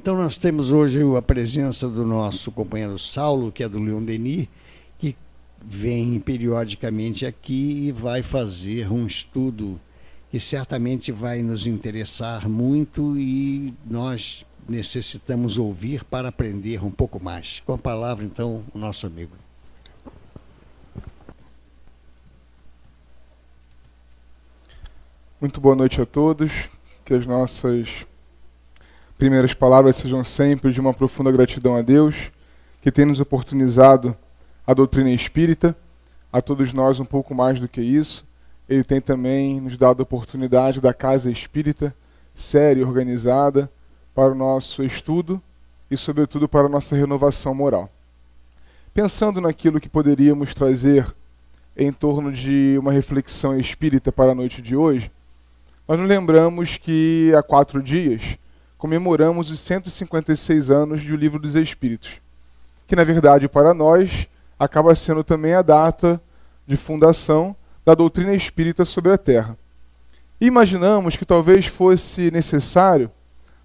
Então nós temos hoje a presença do nosso companheiro Saulo, que é do Leon Denis, que vem periodicamente aqui e vai fazer um estudo que certamente vai nos interessar muito e nós necessitamos ouvir para aprender um pouco mais. Com a palavra, então, o nosso amigo. Muito boa noite a todos. Que as nossas primeiras palavras sejam sempre de uma profunda gratidão a Deus, que tem nos oportunizado a doutrina espírita, a todos nós um pouco mais do que isso. Ele tem também nos dado a oportunidade da casa espírita, séria e organizada, para o nosso estudo e, sobretudo, para a nossa renovação moral. Pensando naquilo que poderíamos trazer em torno de uma reflexão espírita para a noite de hoje, nós nos lembramos que há 4 dias comemoramos os 156 anos do Livro dos Espíritos, que na verdade para nós acaba sendo também a data de fundação da doutrina espírita sobre a Terra. E imaginamos que talvez fosse necessário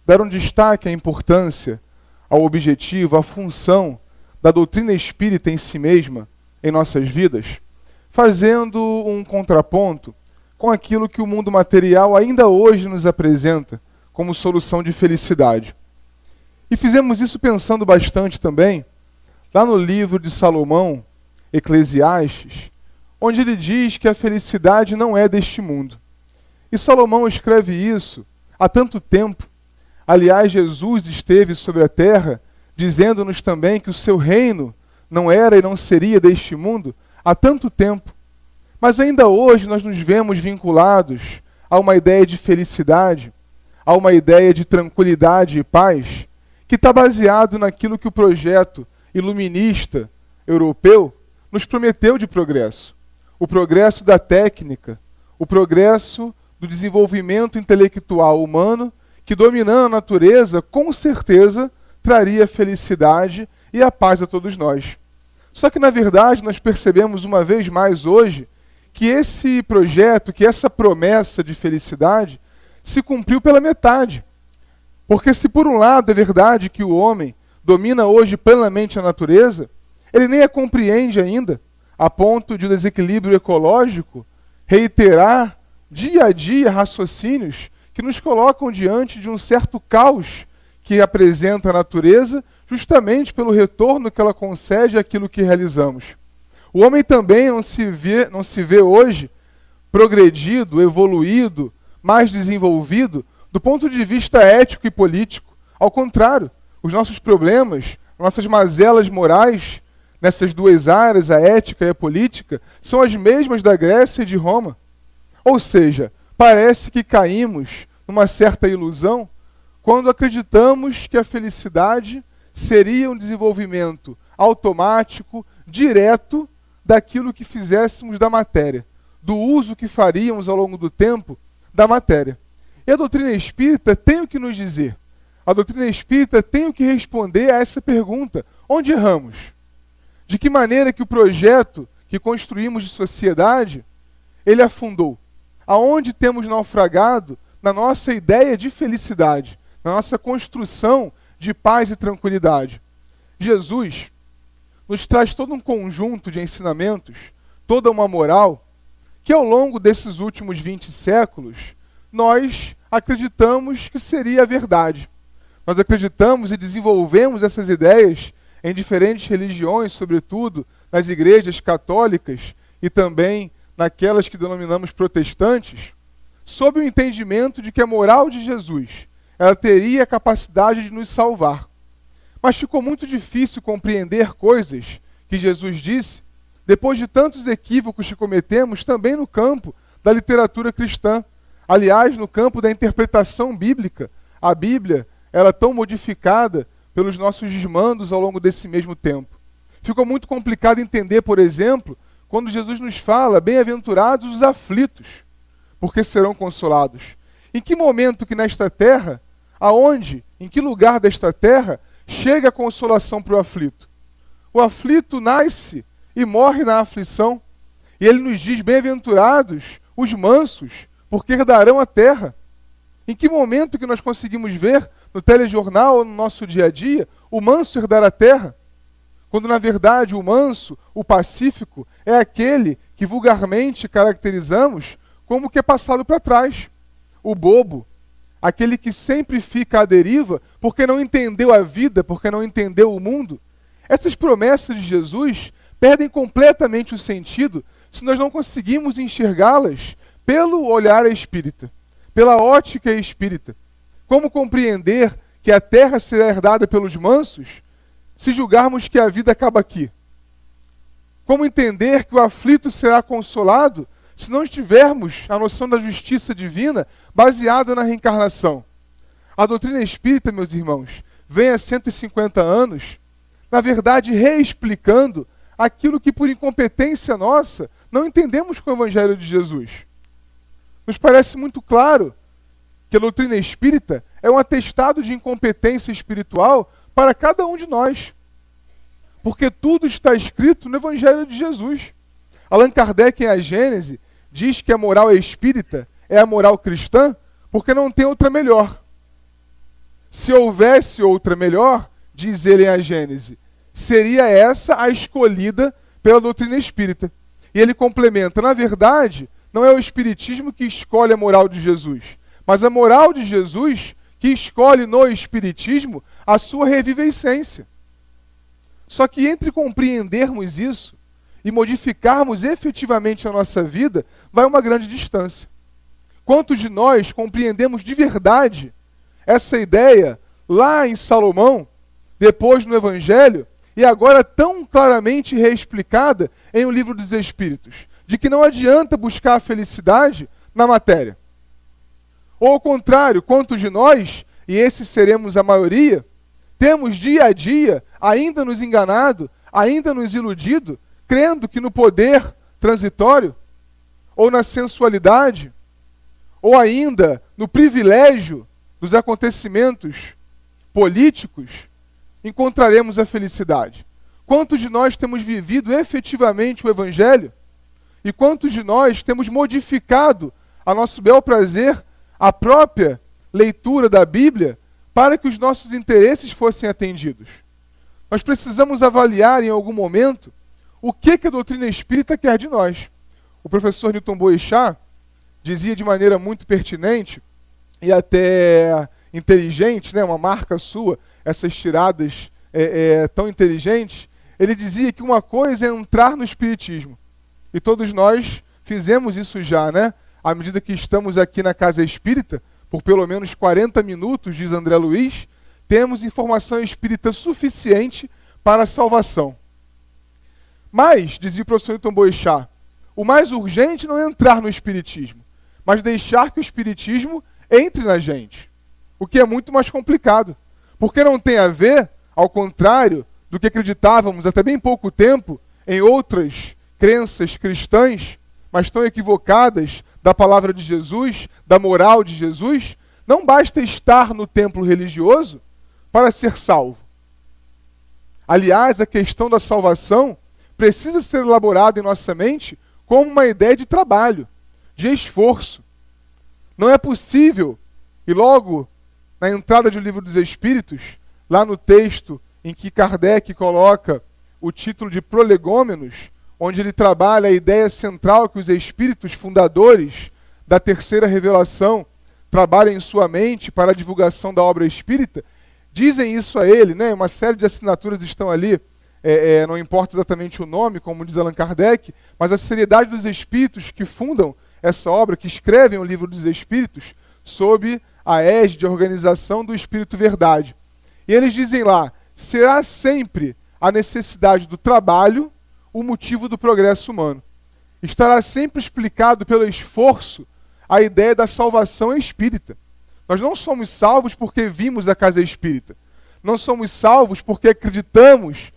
dar um destaque à importância, ao objetivo, à função da doutrina espírita em si mesma, em nossas vidas, fazendo um contraponto com aquilo que o mundo material ainda hoje nos apresenta como solução de felicidade. E fizemos isso pensando bastante também lá no livro de Salomão, Eclesiastes, onde ele diz que a felicidade não é deste mundo. E Salomão escreve isso há tanto tempo. Aliás, Jesus esteve sobre a terra, dizendo-nos também que o seu reino não era e não seria deste mundo há tanto tempo. Mas ainda hoje nós nos vemos vinculados a uma ideia de felicidade, a uma ideia de tranquilidade e paz, que está baseado naquilo que o projeto iluminista europeu nos prometeu de progresso. O progresso da técnica, o progresso do desenvolvimento intelectual humano, que dominando a natureza, com certeza, traria felicidade e a paz a todos nós. Só que, na verdade, nós percebemos uma vez mais hoje que esse projeto, que essa promessa de felicidade se cumpriu pela metade. Porque se por um lado é verdade que o homem domina hoje plenamente a natureza, ele nem a compreende ainda, a ponto de o desequilíbrio ecológico reiterar dia a dia raciocínios que nos colocam diante de um certo caos que apresenta a natureza, justamente pelo retorno que ela concede àquilo que realizamos. O homem também não se vê hoje progredido, evoluído, mais desenvolvido do ponto de vista ético e político. Ao contrário, os nossos problemas, nossas mazelas morais, nessas duas áreas, a ética e a política, são as mesmas da Grécia e de Roma. Ou seja, parece que caímos numa certa ilusão quando acreditamos que a felicidade seria um desenvolvimento automático, direto, daquilo que fizéssemos da matéria, do uso que faríamos ao longo do tempo da matéria. E a doutrina espírita tem o que nos dizer. A doutrina espírita tem o que responder a essa pergunta: onde erramos? De que maneira que o projeto que construímos de sociedade, ele afundou? Aonde temos naufragado na nossa ideia de felicidade, na nossa construção de paz e tranquilidade? Jesus nos traz todo um conjunto de ensinamentos, toda uma moral, que ao longo desses últimos 20 séculos, nós acreditamos que seria a verdade. Nós acreditamos e desenvolvemos essas ideias em diferentes religiões, sobretudo nas igrejas católicas e também naquelas que denominamos protestantes, sob o entendimento de que a moral de Jesus, ela teria a capacidade de nos salvar. Mas ficou muito difícil compreender coisas que Jesus disse depois de tantos equívocos que cometemos também no campo da literatura cristã. Aliás, no campo da interpretação bíblica, a Bíblia ela é tão modificada pelos nossos desmandos ao longo desse mesmo tempo. Ficou muito complicado entender, por exemplo, quando Jesus nos fala: bem-aventurados os aflitos, porque serão consolados. Em que momento que nesta terra, aonde, em que lugar desta terra, chega a consolação para o aflito? O aflito nasce e morre na aflição. E ele nos diz: bem-aventurados os mansos, porque herdarão a terra. Em que momento que nós conseguimos ver no telejornal ou no nosso dia a dia, o manso herdar a terra, quando na verdade o manso, o pacífico, é aquele que vulgarmente caracterizamos como que é passado para trás. O bobo, aquele que sempre fica à deriva porque não entendeu a vida, porque não entendeu o mundo. Essas promessas de Jesus perdem completamente o sentido se nós não conseguimos enxergá-las pelo olhar espírita, pela ótica espírita. Como compreender que a terra será herdada pelos mansos se julgarmos que a vida acaba aqui? Como entender que o aflito será consolado se não tivermos a noção da justiça divina baseada na reencarnação? A doutrina espírita, meus irmãos, vem há 150 anos, na verdade, reexplicando aquilo que por incompetência nossa não entendemos com o Evangelho de Jesus. Nos parece muito claro que a doutrina espírita é um atestado de incompetência espiritual para cada um de nós. Porque tudo está escrito no Evangelho de Jesus. Allan Kardec, em A Gênese, diz que a moral espírita é a moral cristã porque não tem outra melhor. Se houvesse outra melhor, diz ele em A Gênese, seria essa a escolhida pela doutrina espírita. E ele complementa, na verdade, não é o espiritismo que escolhe a moral de Jesus, mas a moral de Jesus que escolhe no espiritismo a sua revivescência. Só que entre compreendermos isso e modificarmos efetivamente a nossa vida, vai uma grande distância. Quantos de nós compreendemos de verdade essa ideia lá em Salomão, depois no Evangelho, e agora tão claramente reexplicada em O Livro dos Espíritos, de que não adianta buscar a felicidade na matéria? Ou ao contrário, quantos de nós, e esses seremos a maioria, temos dia a dia ainda nos enganado, ainda nos iludido, crendo que no poder transitório, ou na sensualidade, ou ainda no privilégio dos acontecimentos políticos, encontraremos a felicidade? Quantos de nós temos vivido efetivamente o Evangelho? E quantos de nós temos modificado a nosso bel prazer a própria leitura da Bíblia para que os nossos interesses fossem atendidos? Nós precisamos avaliar em algum momento o que a doutrina espírita quer de nós. O professor Newton Boechat dizia de maneira muito pertinente e até inteligente, né, uma marca sua, essas tiradas tão inteligentes. Ele dizia que uma coisa é entrar no espiritismo. E todos nós fizemos isso já, né? À medida que estamos aqui na Casa Espírita, por pelo menos 40 minutos, diz André Luiz, temos informação espírita suficiente para a salvação. Mas, dizia o professor Newton Boechat, o mais urgente não é entrar no espiritismo, mas deixar que o espiritismo entre na gente. O que é muito mais complicado. Porque não tem a ver, ao contrário do que acreditávamos até bem pouco tempo, em outras crenças cristãs, mas tão equivocadas da palavra de Jesus, da moral de Jesus, não basta estar no templo religioso para ser salvo. Aliás, a questão da salvação precisa ser elaborada em nossa mente como uma ideia de trabalho, de esforço. Não é possível, e logo na entrada do Livro dos Espíritos, lá no texto em que Kardec coloca o título de Prolegômenos, onde ele trabalha a ideia central que os espíritos fundadores da terceira revelação trabalham em sua mente para a divulgação da obra espírita, dizem isso a ele, né? Uma série de assinaturas estão ali, não importa exatamente o nome, como diz Allan Kardec, mas a seriedade dos espíritos que fundam essa obra, que escrevem o Livro dos Espíritos, sob a égide de organização do Espírito Verdade. E eles dizem lá, será sempre a necessidade do trabalho o motivo do progresso humano. Estará sempre explicado pelo esforço a ideia da salvação espírita. Nós não somos salvos porque vimos a casa espírita. Não somos salvos porque acreditamos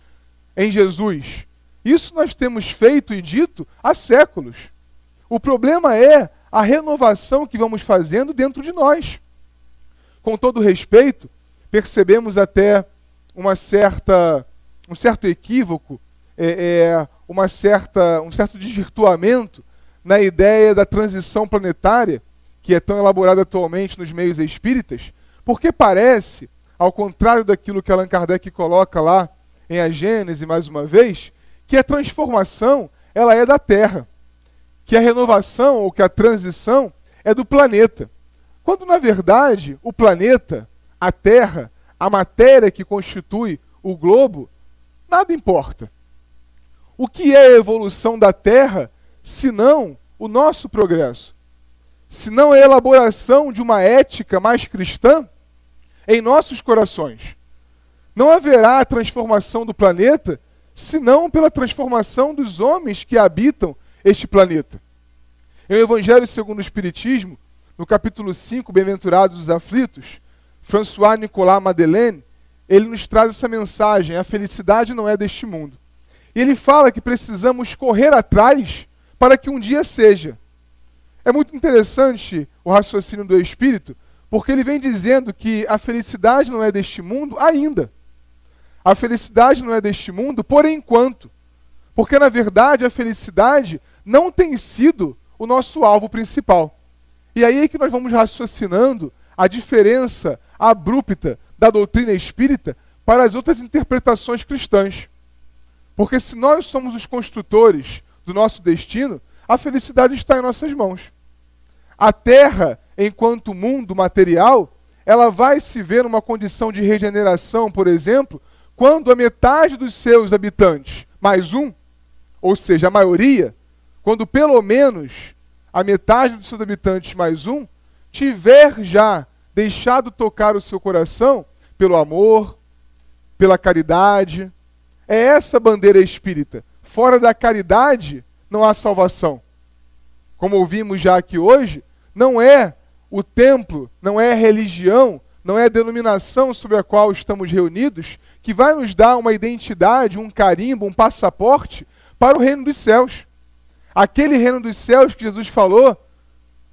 em Jesus. Isso nós temos feito e dito há séculos. O problema é a renovação que vamos fazendo dentro de nós. Com todo respeito, percebemos até um certo equívoco, um certo desvirtuamento na ideia da transição planetária, que é tão elaborada atualmente nos meios espíritas, porque parece ao contrário daquilo que Allan Kardec coloca lá em A Gênese, mais uma vez, que a transformação ela é da Terra, que a renovação ou que a transição é do planeta. Quando, na verdade, o planeta, a Terra, a matéria que constitui o globo, nada importa. O que é a evolução da Terra, senão o nosso progresso? Senão a elaboração de uma ética mais cristã em nossos corações. Não haverá a transformação do planeta, senão pela transformação dos homens que habitam este planeta. Em o Evangelho segundo o Espiritismo, no capítulo 5, Bem-aventurados os aflitos, François Nicolas Madeleine, ele nos traz essa mensagem: a felicidade não é deste mundo. E ele fala que precisamos correr atrás para que um dia seja. É muito interessante o raciocínio do Espírito, porque ele vem dizendo que a felicidade não é deste mundo ainda. A felicidade não é deste mundo por enquanto. Porque, na verdade, a felicidade não tem sido o nosso alvo principal. E aí é que nós vamos raciocinando a diferença abrupta da doutrina espírita para as outras interpretações cristãs. Porque se nós somos os construtores do nosso destino, a felicidade está em nossas mãos. A Terra, enquanto mundo material, ela vai se ver numa condição de regeneração, por exemplo, quando a metade dos seus habitantes, mais um, ou seja, a maioria, quando pelo menos a metade dos seus habitantes mais um, tiver já deixado tocar o seu coração pelo amor, pela caridade. É essa bandeira espírita. Fora da caridade não há salvação. Como ouvimos já aqui hoje, não é o templo, não é a religião, não é a denominação sobre a qual estamos reunidos que vai nos dar uma identidade, um carimbo, um passaporte para o reino dos céus. Aquele reino dos céus que Jesus falou,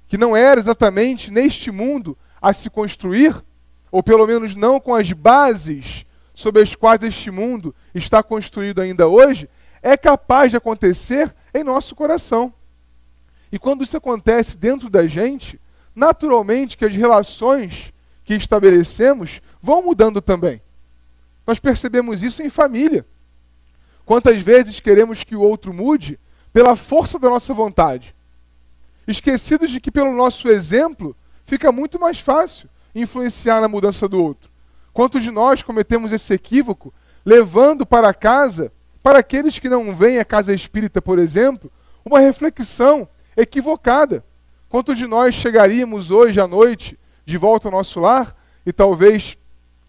que não era exatamente neste mundo a se construir, ou pelo menos não com as bases sobre as quais este mundo está construído ainda hoje, é capaz de acontecer em nosso coração. E quando isso acontece dentro da gente, naturalmente que as relações que estabelecemos vão mudando também. Nós percebemos isso em família. Quantas vezes queremos que o outro mude pela força da nossa vontade, esquecidos de que pelo nosso exemplo fica muito mais fácil influenciar na mudança do outro. Quantos de nós cometemos esse equívoco, levando para casa, para aqueles que não vêm à casa espírita, por exemplo, uma reflexão equivocada? Quantos de nós chegaríamos hoje à noite de volta ao nosso lar, e talvez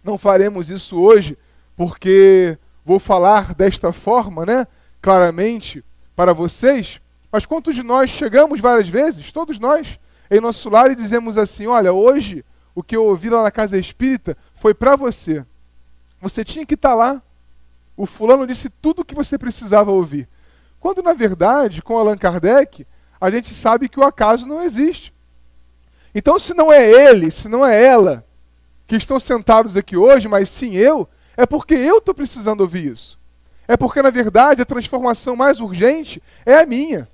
não faremos isso hoje, porque vou falar desta forma, né, claramente para vocês, mas quantos de nós chegamos várias vezes, todos nós, em nosso lar e dizemos assim: olha, hoje o que eu ouvi lá na casa espírita foi para você. Você tinha que estar lá. O fulano disse tudo o que você precisava ouvir. Quando, na verdade, com Allan Kardec, a gente sabe que o acaso não existe. Então, se não é ele, se não é ela que estão sentados aqui hoje, mas sim eu, é porque eu estou precisando ouvir isso. É porque, na verdade, a transformação mais urgente é a minha.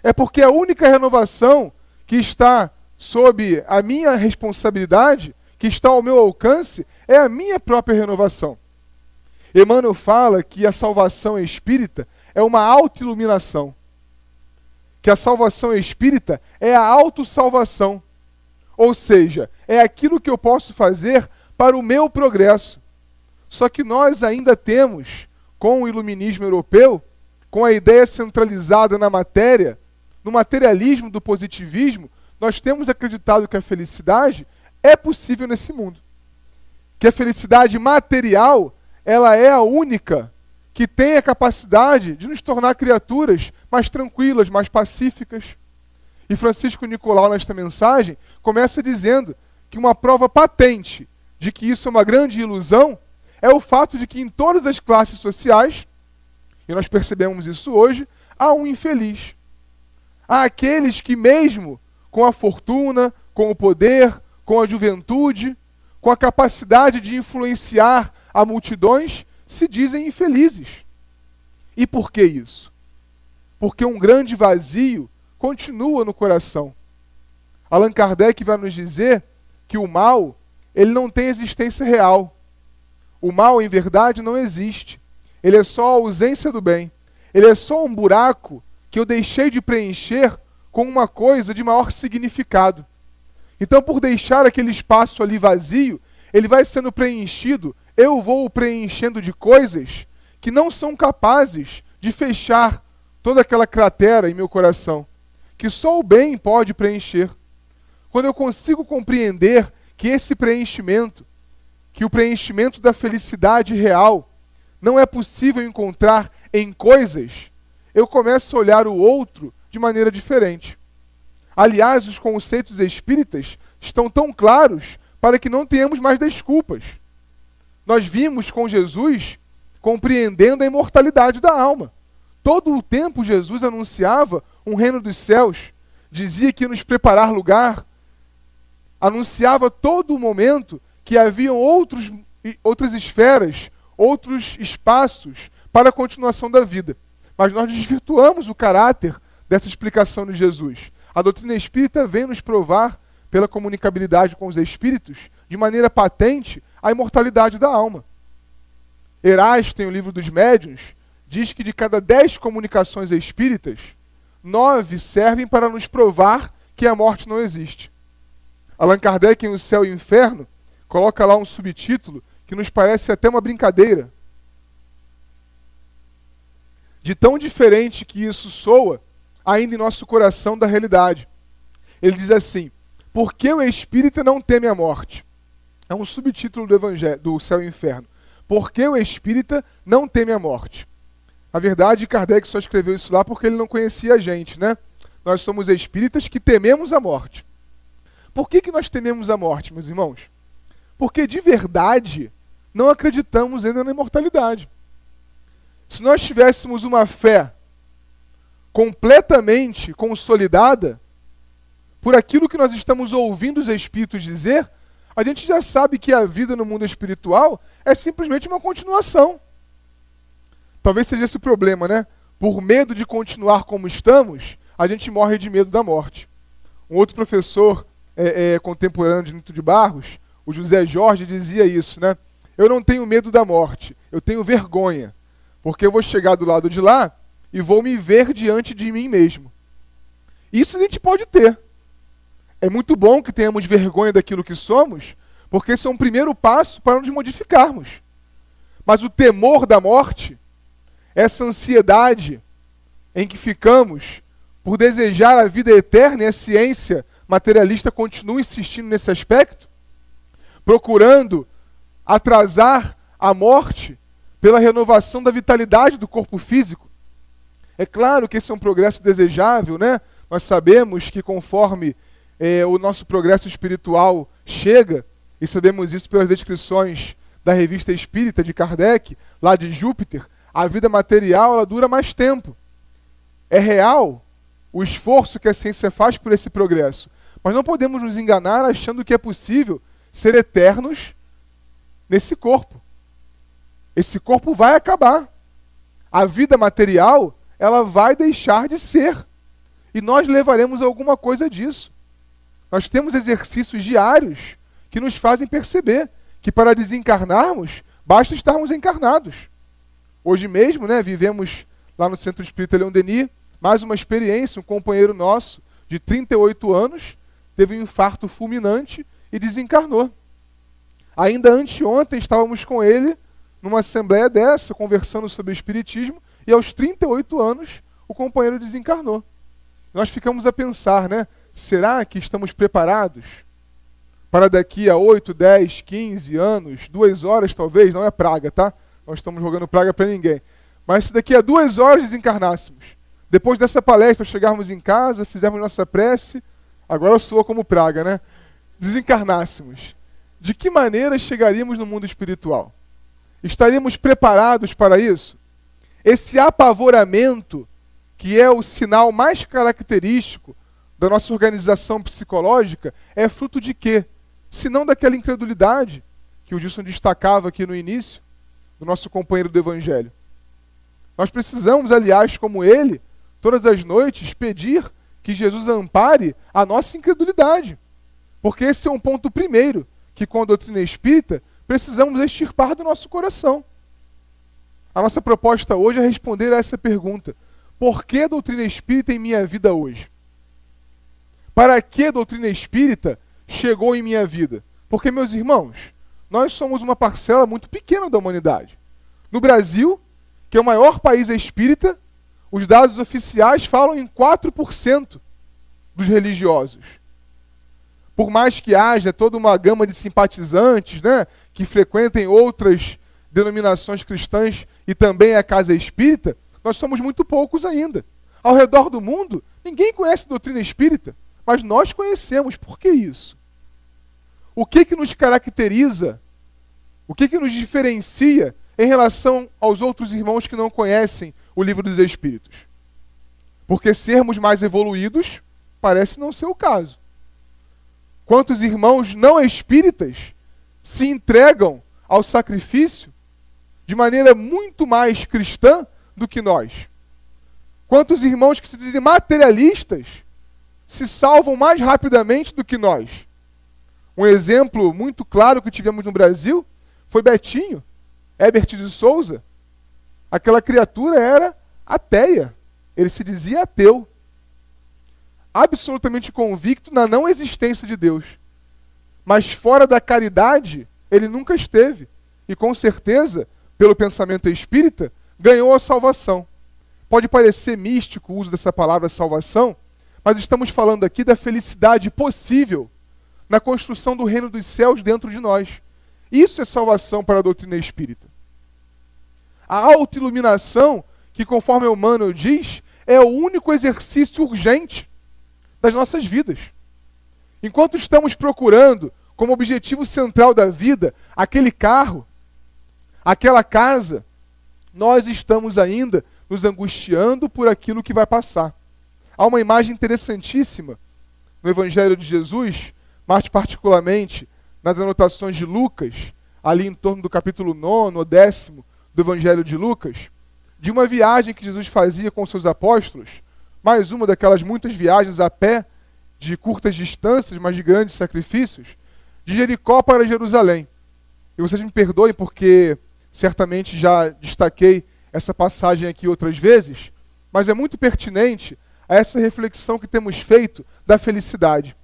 É porque a única renovação que está sob a minha responsabilidade, que está ao meu alcance, é a minha própria renovação. Emmanuel fala que a salvação espírita é uma autoiluminação. Que a salvação espírita é a autossalvação. Ou seja, é aquilo que eu posso fazer para o meu progresso. Só que nós ainda temos, com o iluminismo europeu, com a ideia centralizada na matéria, no materialismo do positivismo, nós temos acreditado que a felicidade é possível nesse mundo. Que a felicidade material, ela é a única que tem a capacidade de nos tornar criaturas mais tranquilas, mais pacíficas. E Francisco Nicolau, nesta mensagem, começa dizendo que uma prova patente de que isso é uma grande ilusão é o fato de que em todas as classes sociais, e nós percebemos isso hoje, há um infeliz. Há aqueles que mesmo com a fortuna, com o poder, com a juventude, com a capacidade de influenciar a multidões, se dizem infelizes. E por que isso? Porque um grande vazio continua no coração. Allan Kardec vai nos dizer que o mal ele não tem existência real. O mal, em verdade, não existe. Ele é só a ausência do bem. Ele é só um buraco que eu deixei de preencher com uma coisa de maior significado. Então, por deixar aquele espaço ali vazio, ele vai sendo preenchido, eu vou preenchendo de coisas que não são capazes de fechar toda aquela cratera em meu coração, que só o bem pode preencher. Quando eu consigo compreender que esse preenchimento, que o preenchimento da felicidade real, não é possível encontrar em coisas, eu começo a olhar o outro de maneira diferente. Aliás, os conceitos espíritas estão tão claros para que não tenhamos mais desculpas. Nós vimos com Jesus compreendendo a imortalidade da alma. Todo o tempo Jesus anunciava um reino dos céus, dizia que ia nos preparar lugar, anunciava todo o momento que haviam outras esferas, outros espaços para a continuação da vida. Mas nós desvirtuamos o caráter dessa explicação de Jesus. A doutrina espírita vem nos provar, pela comunicabilidade com os espíritos, de maneira patente, a imortalidade da alma. Erasto, em o Livro dos Médiuns, diz que de cada 10 comunicações espíritas, 9 servem para nos provar que a morte não existe. Allan Kardec, em O Céu e o Inferno, coloca lá um subtítulo que nos parece até uma brincadeira. De tão diferente que isso soa, ainda em nosso coração, da realidade. Ele diz assim: por que o espírita não teme a morte? É um subtítulo do Evangelho, do Céu e Inferno. Por que o espírita não teme a morte? Na verdade, Kardec só escreveu isso lá porque ele não conhecia a gente, né? Nós somos espíritas que tememos a morte. Por que nós tememos a morte, meus irmãos? Porque de verdade não acreditamos ainda na imortalidade. Se nós tivéssemos uma fé completamente consolidada por aquilo que nós estamos ouvindo os espíritos dizer, a gente já sabe que a vida no mundo espiritual é simplesmente uma continuação. Talvez seja esse o problema, né? Por medo de continuar como estamos, a gente morre de medo da morte. Um outro professor contemporâneo de Nito de Barros, o José Jorge, dizia isso, né? Eu não tenho medo da morte, eu tenho vergonha, porque eu vou chegar do lado de lá e vou me ver diante de mim mesmo. Isso a gente pode ter. É muito bom que tenhamos vergonha daquilo que somos, porque esse é um primeiro passo para nos modificarmos. Mas o temor da morte, essa ansiedade em que ficamos por desejar a vida eterna, e a ciência materialista continua insistindo nesse aspecto, procurando atrasar a morte pela renovação da vitalidade do corpo físico. É claro que esse é um progresso desejável, né? Nós sabemos que conforme o nosso progresso espiritual chega, e sabemos isso pelas descrições da Revista Espírita de Kardec, lá de Júpiter, a vida material ela dura mais tempo. É real o esforço que a ciência faz por esse progresso. Mas não podemos nos enganar achando que é possível ser eternos nesse corpo. Esse corpo vai acabar. A vida material, ela vai deixar de ser. E nós levaremos alguma coisa disso. Nós temos exercícios diários que nos fazem perceber que para desencarnarmos, basta estarmos encarnados. Hoje mesmo, né, vivemos lá no Centro Espírita Leon Denis, mais uma experiência, um companheiro nosso de 38 anos, teve um infarto fulminante e desencarnou. Ainda anteontem estávamos com ele numa assembleia dessa, conversando sobre o espiritismo, e aos 38 anos o companheiro desencarnou. Nós ficamos a pensar, né? Será que estamos preparados para daqui a 8, 10, 15 anos, 2 horas talvez, não é praga, tá? Não estamos jogando praga para ninguém. Mas se daqui a 2 horas desencarnássemos, depois dessa palestra chegarmos em casa, fizermos nossa prece, agora soa como praga, né? Desencarnássemos. De que maneira chegaríamos no mundo espiritual? Estaríamos preparados para isso? Esse apavoramento, que é o sinal mais característico da nossa organização psicológica, é fruto de quê? Se não daquela incredulidade que o Gilson destacava aqui no início, do nosso companheiro do Evangelho. Nós precisamos, aliás, como ele, todas as noites, pedir que Jesus ampare a nossa incredulidade. Porque esse é um ponto primeiro, que com a doutrina espírita precisamos extirpar do nosso coração. A nossa proposta hoje é responder a essa pergunta: por que a doutrina espírita em minha vida hoje? Para que a doutrina espírita chegou em minha vida? Porque, meus irmãos, nós somos uma parcela muito pequena da humanidade. No Brasil, que é o maior país espírita, os dados oficiais falam em 4% dos religiosos. Por mais que haja toda uma gama de simpatizantes, né, que frequentem outras denominações cristãs e também a casa espírita, nós somos muito poucos ainda. Ao redor do mundo, ninguém conhece a doutrina espírita, mas nós conhecemos. Por que isso? O que nos caracteriza? O que nos diferencia em relação aos outros irmãos que não conhecem o Livro dos Espíritos? Porque sermos mais evoluídos parece não ser o caso. Quantos irmãos não espíritas se entregam ao sacrifício de maneira muito mais cristã do que nós? Quantos irmãos que se dizem materialistas se salvam mais rapidamente do que nós? Um exemplo muito claro que tivemos no Brasil foi Betinho, Herbert de Souza. Aquela criatura era ateia, ele se dizia ateu, absolutamente convicto na não existência de Deus. Mas fora da caridade, ele nunca esteve. E com certeza, pelo pensamento espírita, ganhou a salvação. Pode parecer místico o uso dessa palavra salvação, mas estamos falando aqui da felicidade possível na construção do reino dos céus dentro de nós. Isso é salvação para a doutrina espírita. A autoiluminação, que conforme Emmanuel diz, é o único exercício urgente das nossas vidas. Enquanto estamos procurando, como objetivo central da vida, aquele carro, aquela casa, nós estamos ainda nos angustiando por aquilo que vai passar. Há uma imagem interessantíssima no Evangelho de Jesus, mais particularmente nas anotações de Lucas, ali em torno do capítulo 9 ou 10º do Evangelho de Lucas, de uma viagem que Jesus fazia com seus apóstolos, mais uma daquelas muitas viagens a pé, de curtas distâncias, mas de grandes sacrifícios, de Jericó para Jerusalém. E vocês me perdoem porque certamente já destaquei essa passagem aqui outras vezes, mas é muito pertinente a essa reflexão que temos feito da felicidade,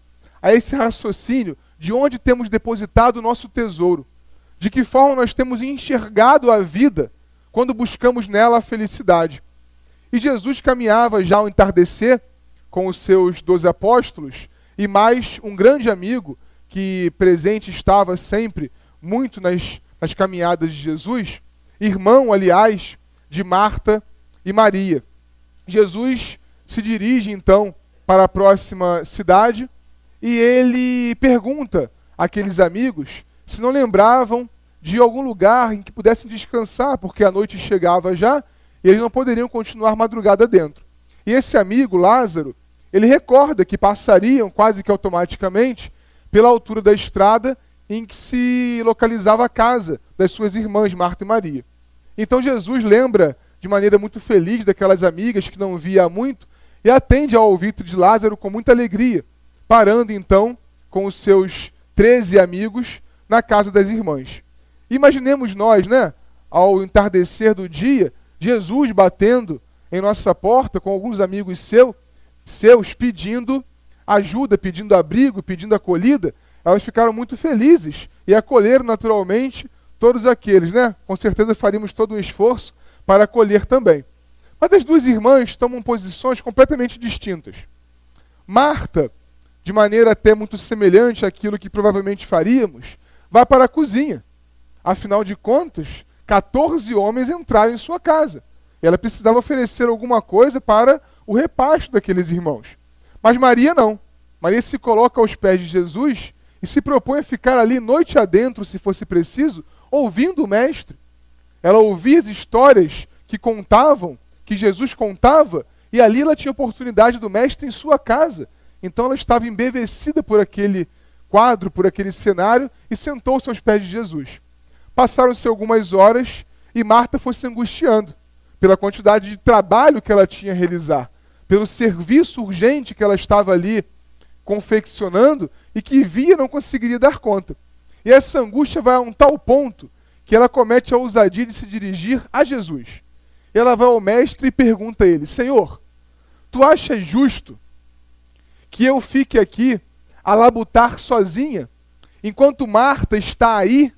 a esse raciocínio de onde temos depositado o nosso tesouro, de que forma nós temos enxergado a vida quando buscamos nela a felicidade. E Jesus caminhava já ao entardecer com os seus 12 apóstolos e mais um grande amigo que presente estava sempre muito nas caminhadas de Jesus, irmão, aliás, de Marta e Maria. Jesus se dirige então para a próxima cidade e ele pergunta àqueles amigos se não lembravam de algum lugar em que pudessem descansar, porque a noite chegava já e eles não poderiam continuar madrugada dentro. E esse amigo, Lázaro, ele recorda que passariam quase que automaticamente pela altura da estrada em que se localizava a casa das suas irmãs, Marta e Maria. Então Jesus lembra de maneira muito feliz daquelas amigas que não via há muito e atende ao ouvido de Lázaro com muita alegria, parando então com os seus 13 amigos na casa das irmãs. Imaginemos nós, né, ao entardecer do dia, Jesus batendo em nossa porta com alguns amigos seus pedindo ajuda, pedindo abrigo, pedindo acolhida. Elas ficaram muito felizes e acolheram naturalmente todos aqueles, né? Com certeza faríamos todo um esforço para acolher também. Mas as duas irmãs tomam posições completamente distintas. Marta, de maneira até muito semelhante àquilo que provavelmente faríamos, vai para a cozinha. Afinal de contas, 14 homens entraram em sua casa. Ela precisava oferecer alguma coisa para o repasto daqueles irmãos. Mas Maria não. Maria se coloca aos pés de Jesus e se propõe a ficar ali noite adentro, se fosse preciso, ouvindo o Mestre. Ela ouvia as histórias que Jesus contava, e ali ela tinha oportunidade do Mestre em sua casa. Então ela estava embevecida por aquele quadro, por aquele cenário, e sentou-se aos pés de Jesus. Passaram-se algumas horas e Marta foi se angustiando pela quantidade de trabalho que ela tinha a realizar, pelo serviço urgente que ela estava ali confeccionando e que via não conseguiria dar conta. E essa angústia vai a um tal ponto que ela comete a ousadia de se dirigir a Jesus. Ela vai ao mestre e pergunta a ele: Senhor, tu achas justo que eu fique aqui a labutar sozinha, enquanto Marta está aí?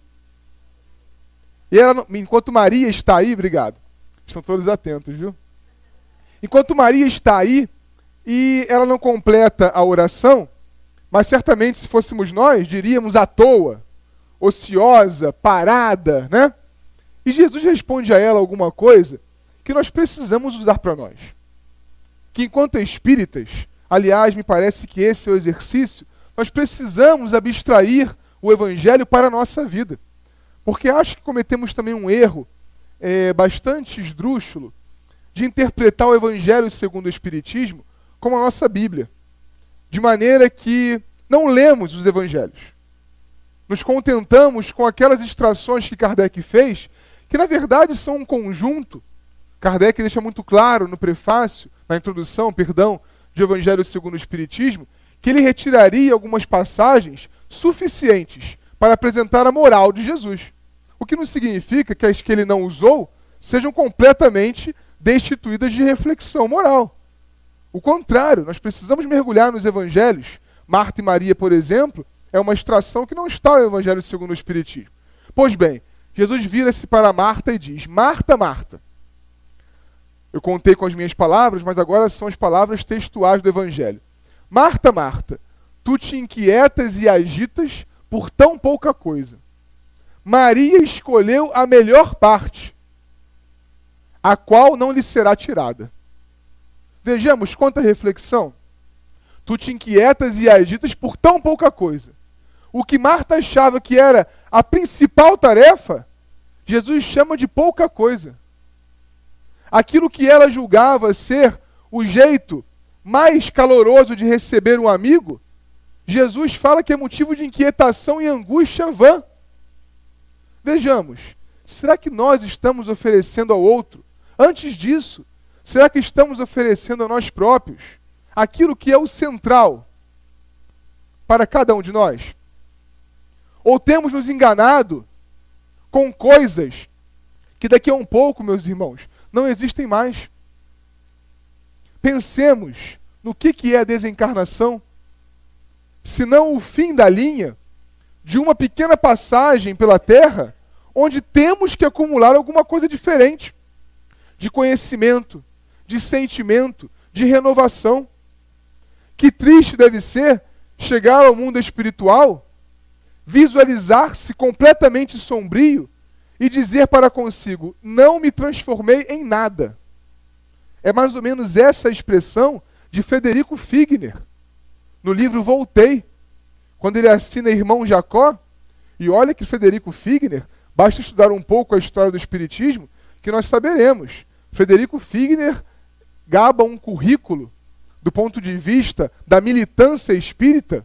Enquanto Maria está aí, obrigado. Estão todos atentos, viu? Enquanto Maria está aí e ela não completa a oração, mas certamente se fôssemos nós, diríamos à toa, ociosa, parada, né? E Jesus responde a ela alguma coisa que nós precisamos usar para nós. Que enquanto espíritas, aliás, me parece que esse é o exercício, nós precisamos abstrair o Evangelho para a nossa vida. Porque acho que cometemos também um erro bastante esdrúxulo de interpretar o Evangelho segundo o Espiritismo como a nossa Bíblia. De maneira que não lemos os Evangelhos. Nos contentamos com aquelas extrações que Kardec fez, que na verdade são um conjunto. Kardec deixa muito claro no prefácio, na introdução, perdão, de Evangelho segundo o Espiritismo, que ele retiraria algumas passagens suficientes para apresentar a moral de Jesus. O que não significa que as que ele não usou sejam completamente destituídas de reflexão moral. O contrário, nós precisamos mergulhar nos evangelhos. Marta e Maria, por exemplo, é uma extração que não está no Evangelho segundo o Espiritismo. Pois bem, Jesus vira-se para Marta e diz: Marta, Marta. Eu contei com as minhas palavras, mas agora são as palavras textuais do Evangelho. Marta, Marta, tu te inquietas e agitas por tão pouca coisa. Maria escolheu a melhor parte, a qual não lhe será tirada. Vejamos quanta reflexão. Tu te inquietas e agitas por tão pouca coisa. O que Marta achava que era a principal tarefa, Jesus chama de pouca coisa. Aquilo que ela julgava ser o jeito mais caloroso de receber um amigo, Jesus fala que é motivo de inquietação e angústia vã. Vejamos, será que nós estamos oferecendo ao outro? Antes disso, será que estamos oferecendo a nós próprios aquilo que é o central para cada um de nós? Ou temos nos enganado com coisas que daqui a um pouco, meus irmãos, não existem mais? Pensemos no que é a desencarnação, senão o fim da linha de uma pequena passagem pela Terra, onde temos que acumular alguma coisa diferente, de conhecimento, de sentimento, de renovação. Que triste deve ser chegar ao mundo espiritual, visualizar-se completamente sombrio e dizer para consigo: não me transformei em nada. É mais ou menos essa a expressão de Frederico Figner, no livro Voltei, quando ele assina Irmão Jacó. E olha que Frederico Figner, basta estudar um pouco a história do Espiritismo, que nós saberemos. Frederico Figner gaba um currículo, do ponto de vista da militância espírita,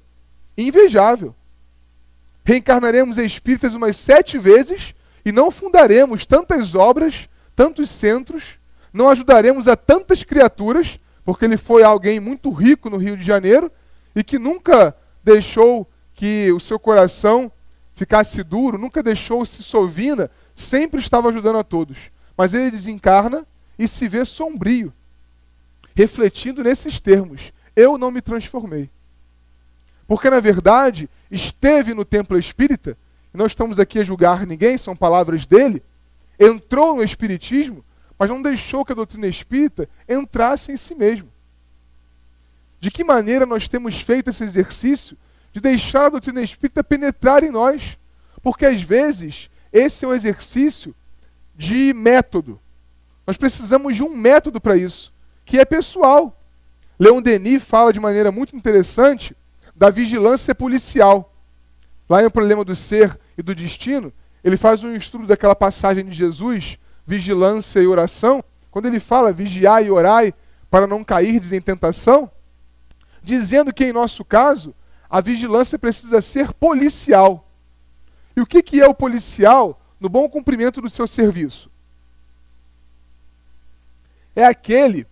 invejável. Reencarnaremos espíritas umas 7 vezes e não fundaremos tantas obras, tantos centros, não ajudaremos a tantas criaturas, porque ele foi alguém muito rico no Rio de Janeiro e que nunca deixou que o seu coração ficasse duro, nunca deixou-se sovina, sempre estava ajudando a todos. Mas ele desencarna e se vê sombrio, refletindo nesses termos: eu não me transformei. Porque, na verdade, esteve no templo espírita, e não estamos aqui a julgar ninguém, são palavras dele, entrou no espiritismo, mas não deixou que a doutrina espírita entrasse em si mesmo. De que maneira nós temos feito esse exercício de deixar a doutrina espírita penetrar em nós? Porque, às vezes, esse é um exercício de método. Nós precisamos de um método para isso, que é pessoal. Leon Denis fala de maneira muito interessante da vigilância policial. Lá em O Problema do Ser e do Destino, ele faz um estudo daquela passagem de Jesus, vigilância e oração, quando ele fala: vigiai e orai para não cairdes em tentação, dizendo que, em nosso caso, a vigilância precisa ser policial. E o que é o policial no bom cumprimento do seu serviço? É aquele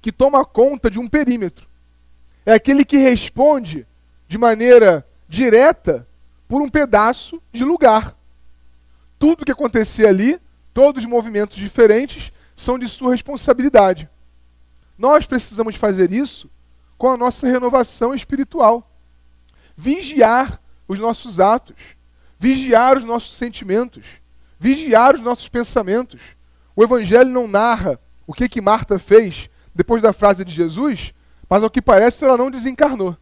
que toma conta de um perímetro. É aquele que responde de maneira direta por um pedaço de lugar. Tudo que acontecia ali, todos os movimentos diferentes, são de sua responsabilidade. Nós precisamos fazer isso com a nossa renovação espiritual. Vigiar os nossos atos, vigiar os nossos sentimentos, vigiar os nossos pensamentos. O Evangelho não narra o que Marta fez depois da frase de Jesus, mas ao que parece ela não desencarnou.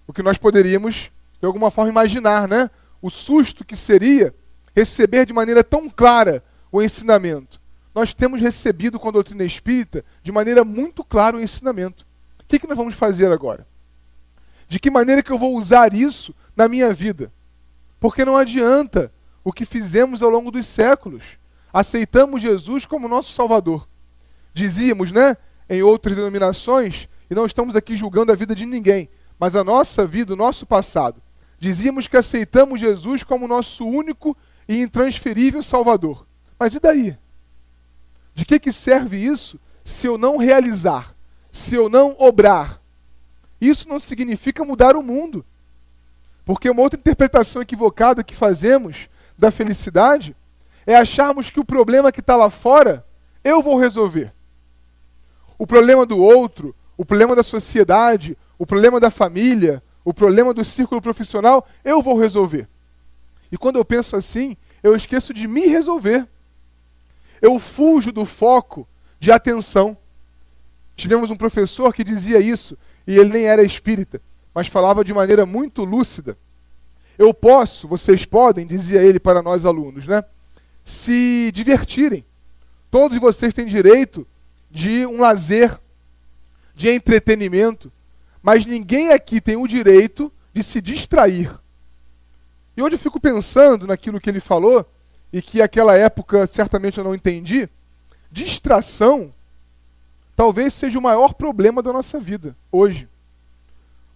O que nós poderíamos, de alguma forma, imaginar, né? O susto que seria receber de maneira tão clara o ensinamento. Nós temos recebido com a doutrina espírita de maneira muito clara o ensinamento. O que nós vamos fazer agora? De que maneira que eu vou usar isso na minha vida? Porque não adianta o que fizemos ao longo dos séculos. Aceitamos Jesus como nosso Salvador. Dizíamos, né, em outras denominações, e não estamos aqui julgando a vida de ninguém, mas a nossa vida, o nosso passado. Dizíamos que aceitamos Jesus como nosso único e intransferível Salvador. Mas e daí? De que serve isso se eu não realizar, se eu não obrar? Isso não significa mudar o mundo. Porque uma outra interpretação equivocada que fazemos da felicidade é acharmos que o problema que está lá fora, eu vou resolver. O problema do outro, o problema da sociedade, o problema da família, o problema do círculo profissional, eu vou resolver. E quando eu penso assim, eu esqueço de me resolver. Eu fujo do foco de atenção. Tivemos um professor que dizia isso, e ele nem era espírita, mas falava de maneira muito lúcida. Eu posso, vocês podem, dizia ele para nós alunos, né, se divertirem. Todos vocês têm direito de um lazer, de entretenimento, mas ninguém aqui tem o direito de se distrair. E hoje eu fico pensando naquilo que ele falou, e que naquela época certamente eu não entendi. Distração talvez seja o maior problema da nossa vida, hoje.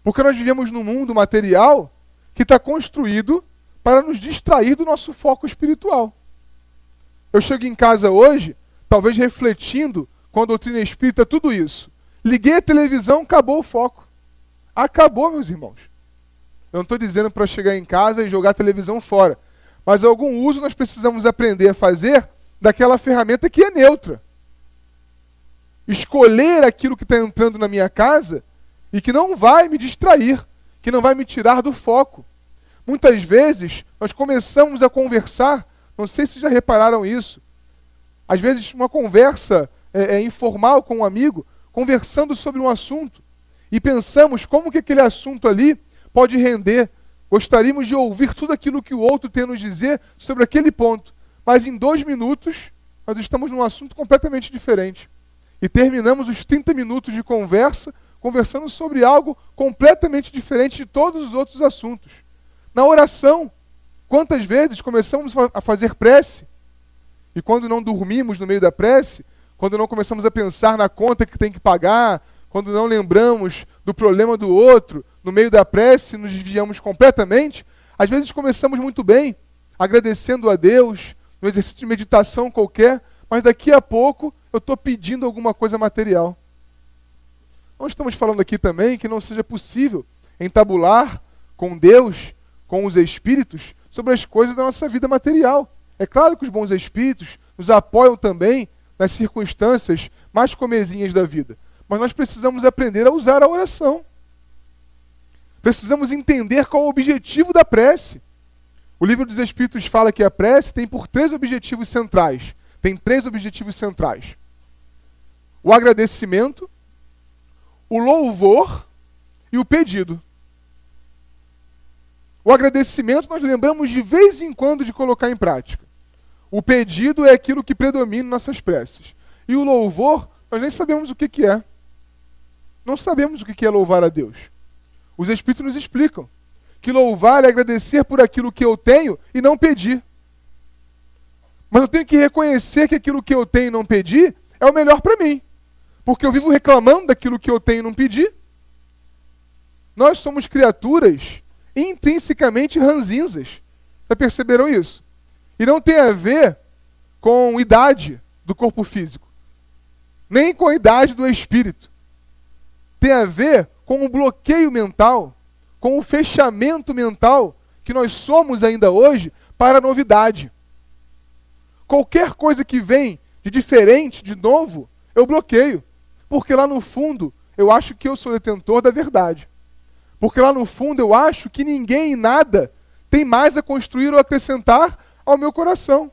Porque nós vivemos num mundo material que está construído para nos distrair do nosso foco espiritual. Eu chego em casa hoje, talvez refletindo com a doutrina espírita tudo isso. Liguei a televisão, acabou o foco. Acabou, meus irmãos. Eu não estou dizendo para chegar em casa e jogar a televisão fora. Mas algum uso nós precisamos aprender a fazer daquela ferramenta que é neutra. Escolher aquilo que está entrando na minha casa e que não vai me distrair, que não vai me tirar do foco. Muitas vezes nós começamos a conversar, não sei se já repararam isso, às vezes uma conversa informal com um amigo, conversando sobre um assunto, e pensamos como que aquele assunto ali pode render. Gostaríamos de ouvir tudo aquilo que o outro tem a nos dizer sobre aquele ponto. Mas em 2 minutos, nós estamos num assunto completamente diferente. E terminamos os 30 minutos de conversa, conversando sobre algo completamente diferente de todos os outros assuntos. Na oração, quantas vezes começamos a fazer prece, e quando não dormimos no meio da prece, quando não começamos a pensar na conta que tem que pagar, quando não lembramos do problema do outro, no meio da prece nos desviamos completamente. Às vezes começamos muito bem, agradecendo a Deus, no exercício de meditação qualquer, mas daqui a pouco eu estou pedindo alguma coisa material. Não estamos falando aqui também que não seja possível entabular com Deus, com os espíritos, sobre as coisas da nossa vida material. É claro que os bons espíritos nos apoiam também nas circunstâncias mais comezinhas da vida. Mas nós precisamos aprender a usar a oração. Precisamos entender qual é o objetivo da prece. O Livro dos Espíritos fala que a prece tem por 3 objetivos centrais. Tem 3 objetivos centrais. O agradecimento, o louvor e o pedido. O agradecimento nós lembramos de vez em quando de colocar em prática. O pedido é aquilo que predomina em nossas preces. E o louvor, nós nem sabemos o que é. Não sabemos o que é louvar a Deus. Os Espíritos nos explicam que louvar é agradecer por aquilo que eu tenho e não pedir. Mas eu tenho que reconhecer que aquilo que eu tenho e não pedir é o melhor para mim. Porque eu vivo reclamando daquilo que eu tenho e não pedir. Nós somos criaturas intrinsecamente ranzinzas. Já perceberam isso? E não tem a ver com idade do corpo físico, nem com a idade do espírito. Tem a ver com o bloqueio mental, com o fechamento mental que que nós somos ainda hoje para a novidade. Qualquer coisa que vem de diferente, de novo, eu bloqueio. Porque lá no fundo, eu acho que eu sou detentor da verdade. Porque lá no fundo, eu acho que ninguém e nada tem mais a construir ou acrescentar ao meu coração.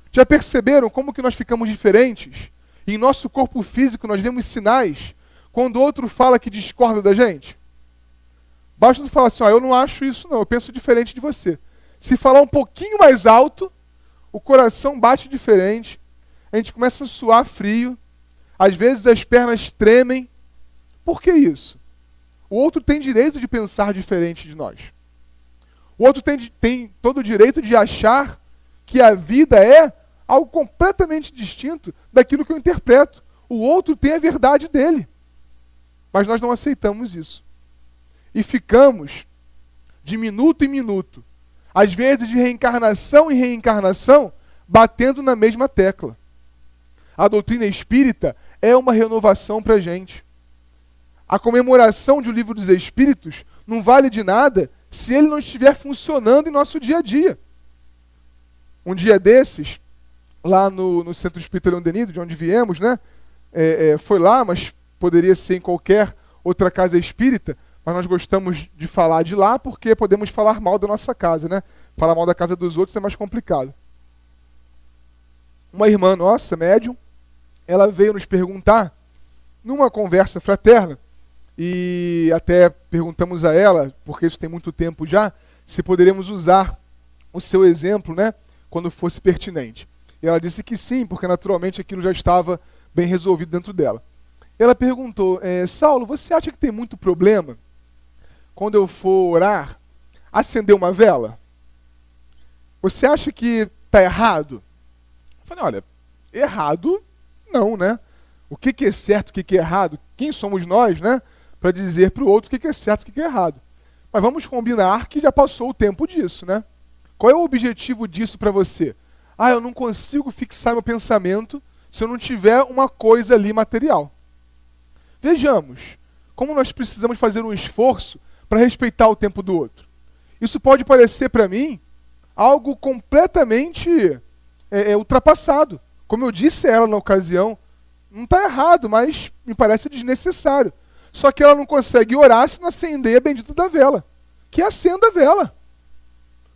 Já perceberam como que nós ficamos diferentes? E em nosso corpo físico nós vemos sinais quando outro fala que discorda da gente? Basta tu falar assim, eu não acho isso não, eu penso diferente de você. Se falar um pouquinho mais alto, o coração bate diferente, a gente começa a suar frio, às vezes as pernas tremem. Por que isso? O outro tem direito de pensar diferente de nós. O outro tem todo o direito de achar que a vida é algo completamente distinto daquilo que eu interpreto. O outro tem a verdade dele. Mas nós não aceitamos isso. E ficamos, de minuto em minuto, às vezes de reencarnação em reencarnação, batendo na mesma tecla. A doutrina espírita é uma renovação para a gente. A comemoração de O Livro dos Espíritos não vale de nada se ele não estiver funcionando em nosso dia a dia. Um dia desses, lá no Centro Espírita Leão Denis, de onde viemos, né? Foi lá, mas poderia ser em qualquer outra casa espírita, mas nós gostamos de falar de lá porque podemos falar mal da nossa casa, né? Falar mal da casa dos outros é mais complicado. Uma irmã nossa, médium, ela veio nos perguntar, numa conversa fraterna, e até perguntamos a ela, porque isso tem muito tempo já, se poderíamos usar o seu exemplo, né, quando fosse pertinente. E ela disse que sim, porque naturalmente aquilo já estava bem resolvido dentro dela. Ela perguntou, Saulo, você acha que tem muito problema quando eu for orar, acender uma vela? Você acha que está errado? Eu falei, olha, errado não, né? O que é certo, o que é errado? Quem somos nós, né? Para dizer para o outro o que é certo, o que é errado. Mas vamos combinar que já passou o tempo disso, né? Qual é o objetivo disso para você? Eu não consigo fixar meu pensamento se eu não tiver uma coisa ali material. Vejamos como nós precisamos fazer um esforço para respeitar o tempo do outro. Isso pode parecer para mim algo completamente ultrapassado. Como eu disse a ela na ocasião, não está errado, mas me parece desnecessário. Só que ela não consegue orar se não acender a bendita da vela. Que acenda a vela.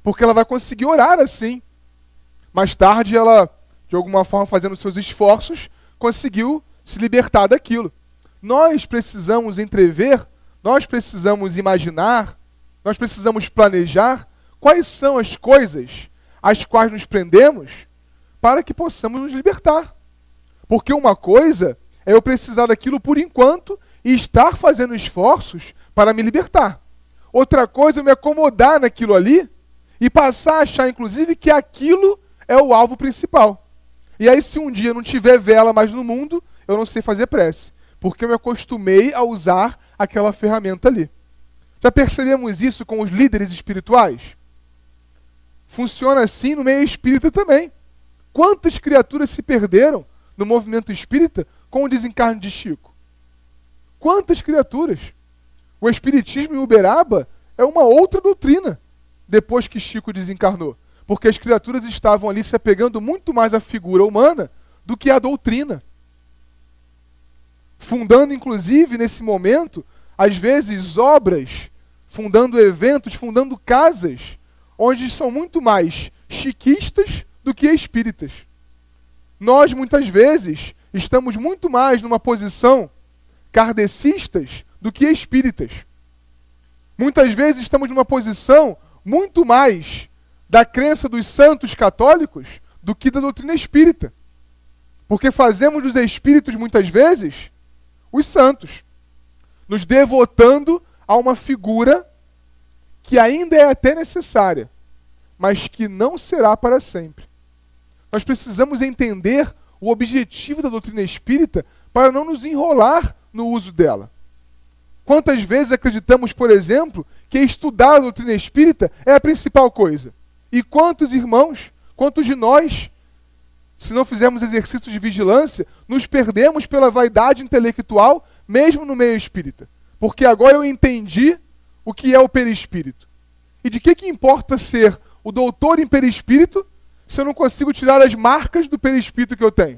Porque ela vai conseguir orar assim. Mais tarde ela, de alguma forma, fazendo seus esforços, conseguiu se libertar daquilo. Nós precisamos entrever, nós precisamos imaginar, nós precisamos planejar quais são as coisas às quais nos prendemos para que possamos nos libertar. Porque uma coisa é eu precisar daquilo por enquanto e estar fazendo esforços para me libertar. Outra coisa é eu me acomodar naquilo ali e passar a achar, inclusive, que aquilo é o alvo principal. E aí, se um dia não tiver vela mais no mundo, eu não sei fazer prece. Porque eu me acostumei a usar aquela ferramenta ali. Já percebemos isso com os líderes espirituais? Funciona assim no meio espírita também. Quantas criaturas se perderam no movimento espírita com o desencarne de Chico? Quantas criaturas? O Espiritismo em Uberaba é uma outra doutrina depois que Chico desencarnou. Porque as criaturas estavam ali se apegando muito mais à figura humana do que à doutrina. Fundando, inclusive, nesse momento, às vezes, obras, fundando eventos, fundando casas, onde são muito mais chiquistas do que espíritas. Nós, muitas vezes, estamos muito mais numa posição kardecistas do que espíritas. Muitas vezes estamos numa posição muito mais da crença dos santos católicos do que da doutrina espírita. Porque fazemos dos espíritos, muitas vezes, os santos, nos devotando a uma figura que ainda é até necessária, mas que não será para sempre. Nós precisamos entender o objetivo da doutrina espírita para não nos enrolar no uso dela. Quantas vezes acreditamos, por exemplo, que estudar a doutrina espírita é a principal coisa? E quantos irmãos, quantos de nós, se não fizermos exercícios de vigilância, nos perdemos pela vaidade intelectual, mesmo no meio espírita? Porque agora eu entendi o que é o perispírito. E de que importa ser o doutor em perispírito se eu não consigo tirar as marcas do perispírito que eu tenho?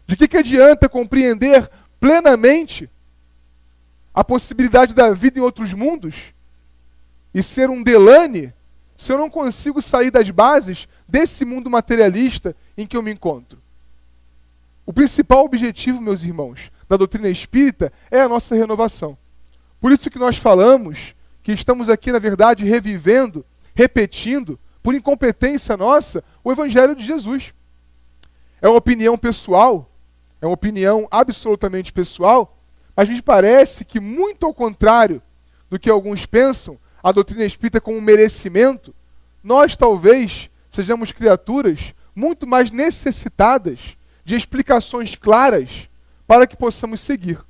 De que adianta compreender plenamente a possibilidade da vida em outros mundos e ser um Delane se eu não consigo sair das bases desse mundo materialista em que eu me encontro? O principal objetivo, meus irmãos, da doutrina espírita é a nossa renovação. Por isso que nós falamos que estamos aqui, na verdade, revivendo, repetindo, por incompetência nossa, o Evangelho de Jesus. É uma opinião pessoal, é uma opinião absolutamente pessoal, mas me parece que, muito ao contrário do que alguns pensam, a doutrina espírita como um merecimento, nós talvez sejamos criaturas muito mais necessitadas de explicações claras para que possamos seguir.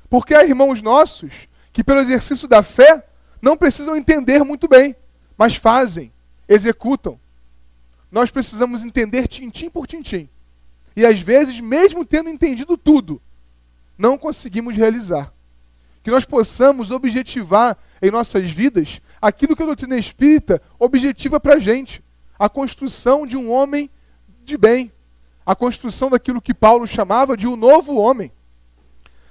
Porque há irmãos nossos que, pelo exercício da fé, não precisam entender muito bem, mas fazem, executam. Nós precisamos entender tintim por tintim. E às vezes, mesmo tendo entendido tudo, não conseguimos realizar. Que nós possamos objetivar em nossas vidas aquilo que a doutrina espírita objetiva para a gente. A construção de um homem de bem. A construção daquilo que Paulo chamava de um novo homem.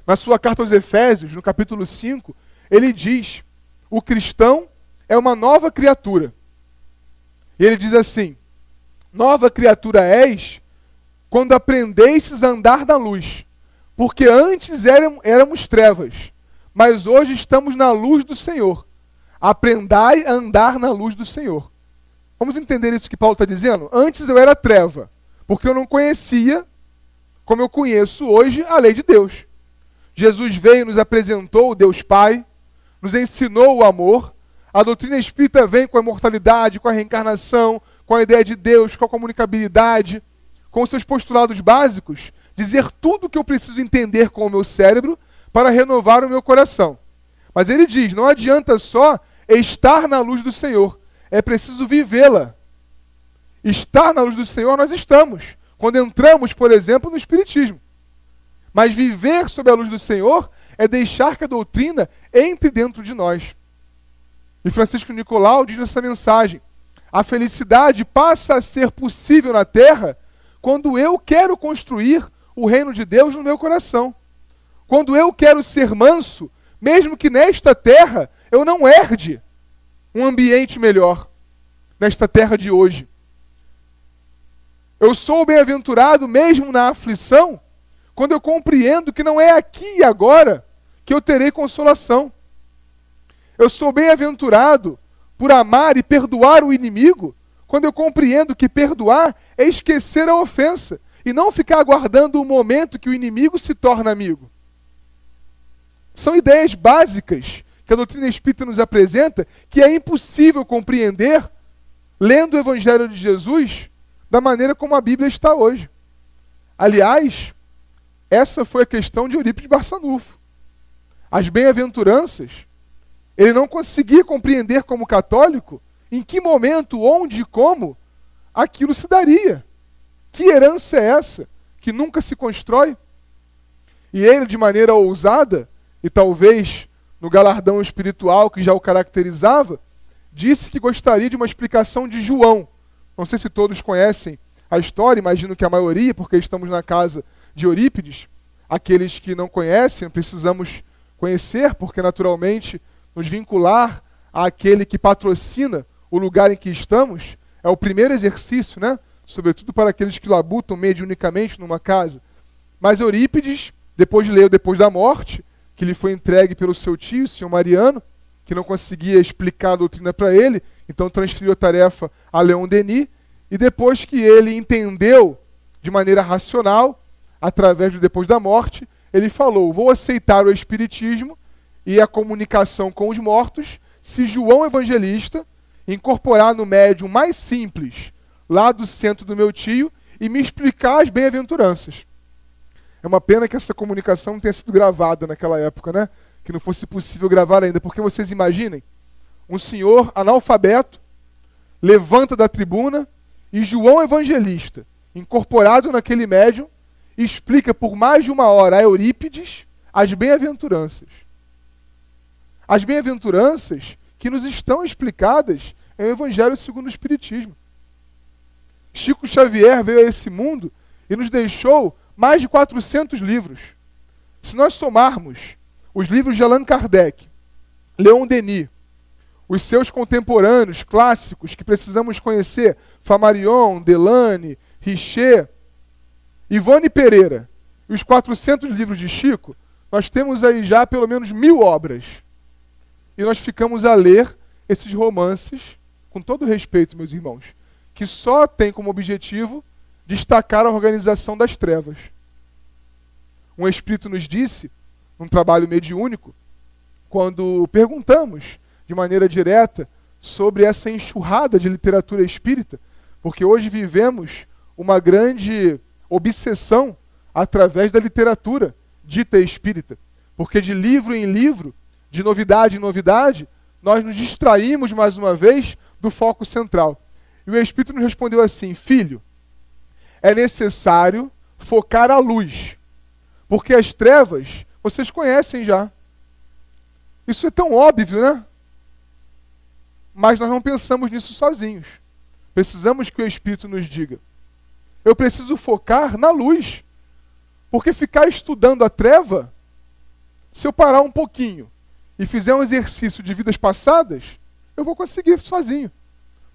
Na sua carta aos Efésios, no capítulo 5, ele diz: o cristão é uma nova criatura. E ele diz assim: nova criatura és quando aprendestes a andar na luz. Porque antes éramos trevas, mas hoje estamos na luz do Senhor. Aprendai a andar na luz do Senhor. Vamos entender isso que Paulo está dizendo? Antes eu era treva, porque eu não conhecia, como eu conheço hoje, a lei de Deus. Jesus veio e nos apresentou o Deus Pai, nos ensinou o amor. A doutrina espírita vem com a imortalidade, com a reencarnação, com a ideia de Deus, com a comunicabilidade, com os seus postulados básicos, dizer tudo o que eu preciso entender com o meu cérebro para renovar o meu coração. Mas ele diz, não adianta só estar na luz do Senhor, é preciso vivê-la. Estar na luz do Senhor nós estamos, quando entramos, por exemplo, no Espiritismo. Mas viver sob a luz do Senhor é deixar que a doutrina entre dentro de nós. E Francisco Nicolau diz nessa mensagem: a felicidade passa a ser possível na Terra quando eu quero construir o reino de Deus no meu coração. Quando eu quero ser manso, mesmo que nesta terra eu não herde um ambiente melhor, nesta terra de hoje. Eu sou bem-aventurado mesmo na aflição, quando eu compreendo que não é aqui e agora que eu terei consolação. Eu sou bem-aventurado por amar e perdoar o inimigo, quando eu compreendo que perdoar é esquecer a ofensa e não ficar aguardando o momento que o inimigo se torna amigo. São ideias básicas que a doutrina espírita nos apresenta que é impossível compreender lendo o Evangelho de Jesus da maneira como a Bíblia está hoje. Aliás, essa foi a questão de Eurípides Barçanufo. As bem-aventuranças, ele não conseguia compreender como católico em que momento, onde e como aquilo se daria. Que herança é essa que nunca se constrói? E ele, de maneira ousada, e talvez no galardão espiritual que já o caracterizava, disse que gostaria de uma explicação de João. Não sei se todos conhecem a história, imagino que a maioria, porque estamos na casa de Eurípides. Aqueles que não conhecem, precisamos conhecer, porque naturalmente nos vincular àquele que patrocina o lugar em que estamos é o primeiro exercício, né? Sobretudo para aqueles que labutam mediunicamente numa casa. Mas Eurípides, depois de ler Depois da Morte, que lhe foi entregue pelo seu tio, o senhor Mariano, que não conseguia explicar a doutrina para ele, então transferiu a tarefa a Leon Denis, e depois que ele entendeu de maneira racional, através do Depois da Morte, ele falou: vou aceitar o Espiritismo e a comunicação com os mortos, se João Evangelista incorporar no médium mais simples, lá do centro do meu tio, e me explicar as bem-aventuranças. É uma pena que essa comunicação não tenha sido gravada naquela época, né? Que não fosse possível gravar ainda, porque vocês imaginem, um senhor analfabeto levanta da tribuna e João Evangelista, incorporado naquele médium, explica por mais de 1 hora a Eurípides as bem-aventuranças. As bem-aventuranças que nos estão explicadas em o Evangelho segundo o Espiritismo. Chico Xavier veio a esse mundo e nos deixou mais de 400 livros. Se nós somarmos os livros de Allan Kardec, Leon Denis, os seus contemporâneos clássicos que precisamos conhecer, Flammarion, Delane, Richer, Ivone Pereira, e os 400 livros de Chico, nós temos aí já pelo menos 1000 obras. E nós ficamos a ler esses romances, com todo respeito, meus irmãos, que só tem como objetivo destacar a organização das trevas. Um espírito nos disse, num trabalho mediúnico, quando perguntamos de maneira direta sobre essa enxurrada de literatura espírita, porque hoje vivemos uma grande obsessão através da literatura dita espírita, porque de livro em livro, de novidade em novidade, nós nos distraímos mais uma vez do foco central. E o Espírito nos respondeu assim: filho, é necessário focar a luz, porque as trevas vocês conhecem já. Isso é tão óbvio, né? Mas nós não pensamos nisso sozinhos. Precisamos que o Espírito nos diga. Eu preciso focar na luz, porque ficar estudando a treva, se eu parar um pouquinho e fizer um exercício de vidas passadas, eu vou conseguir sozinho.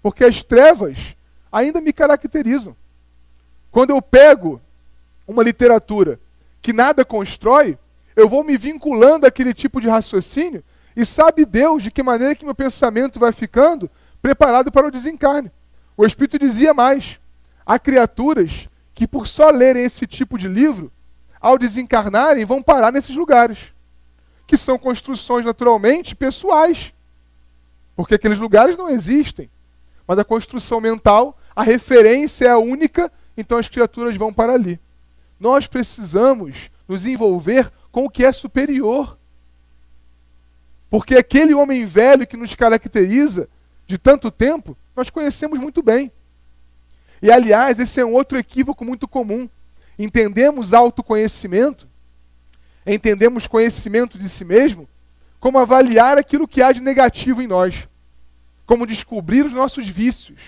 Porque as trevas ainda me caracterizam. Quando eu pego uma literatura que nada constrói, eu vou me vinculando àquele tipo de raciocínio e sabe Deus de que maneira que meu pensamento vai ficando preparado para o desencarne. O Espírito dizia mais: há criaturas que por só lerem esse tipo de livro, ao desencarnarem, vão parar nesses lugares, que são construções naturalmente pessoais, porque aqueles lugares não existem. Mas a construção mental, a referência é a única, então as criaturas vão para ali. Nós precisamos nos envolver com o que é superior. Porque aquele homem velho que nos caracteriza de tanto tempo, nós conhecemos muito bem. E, aliás, esse é um outro equívoco muito comum. Entendemos autoconhecimento, entendemos conhecimento de si mesmo, como avaliar aquilo que há de negativo em nós, como descobrir os nossos vícios,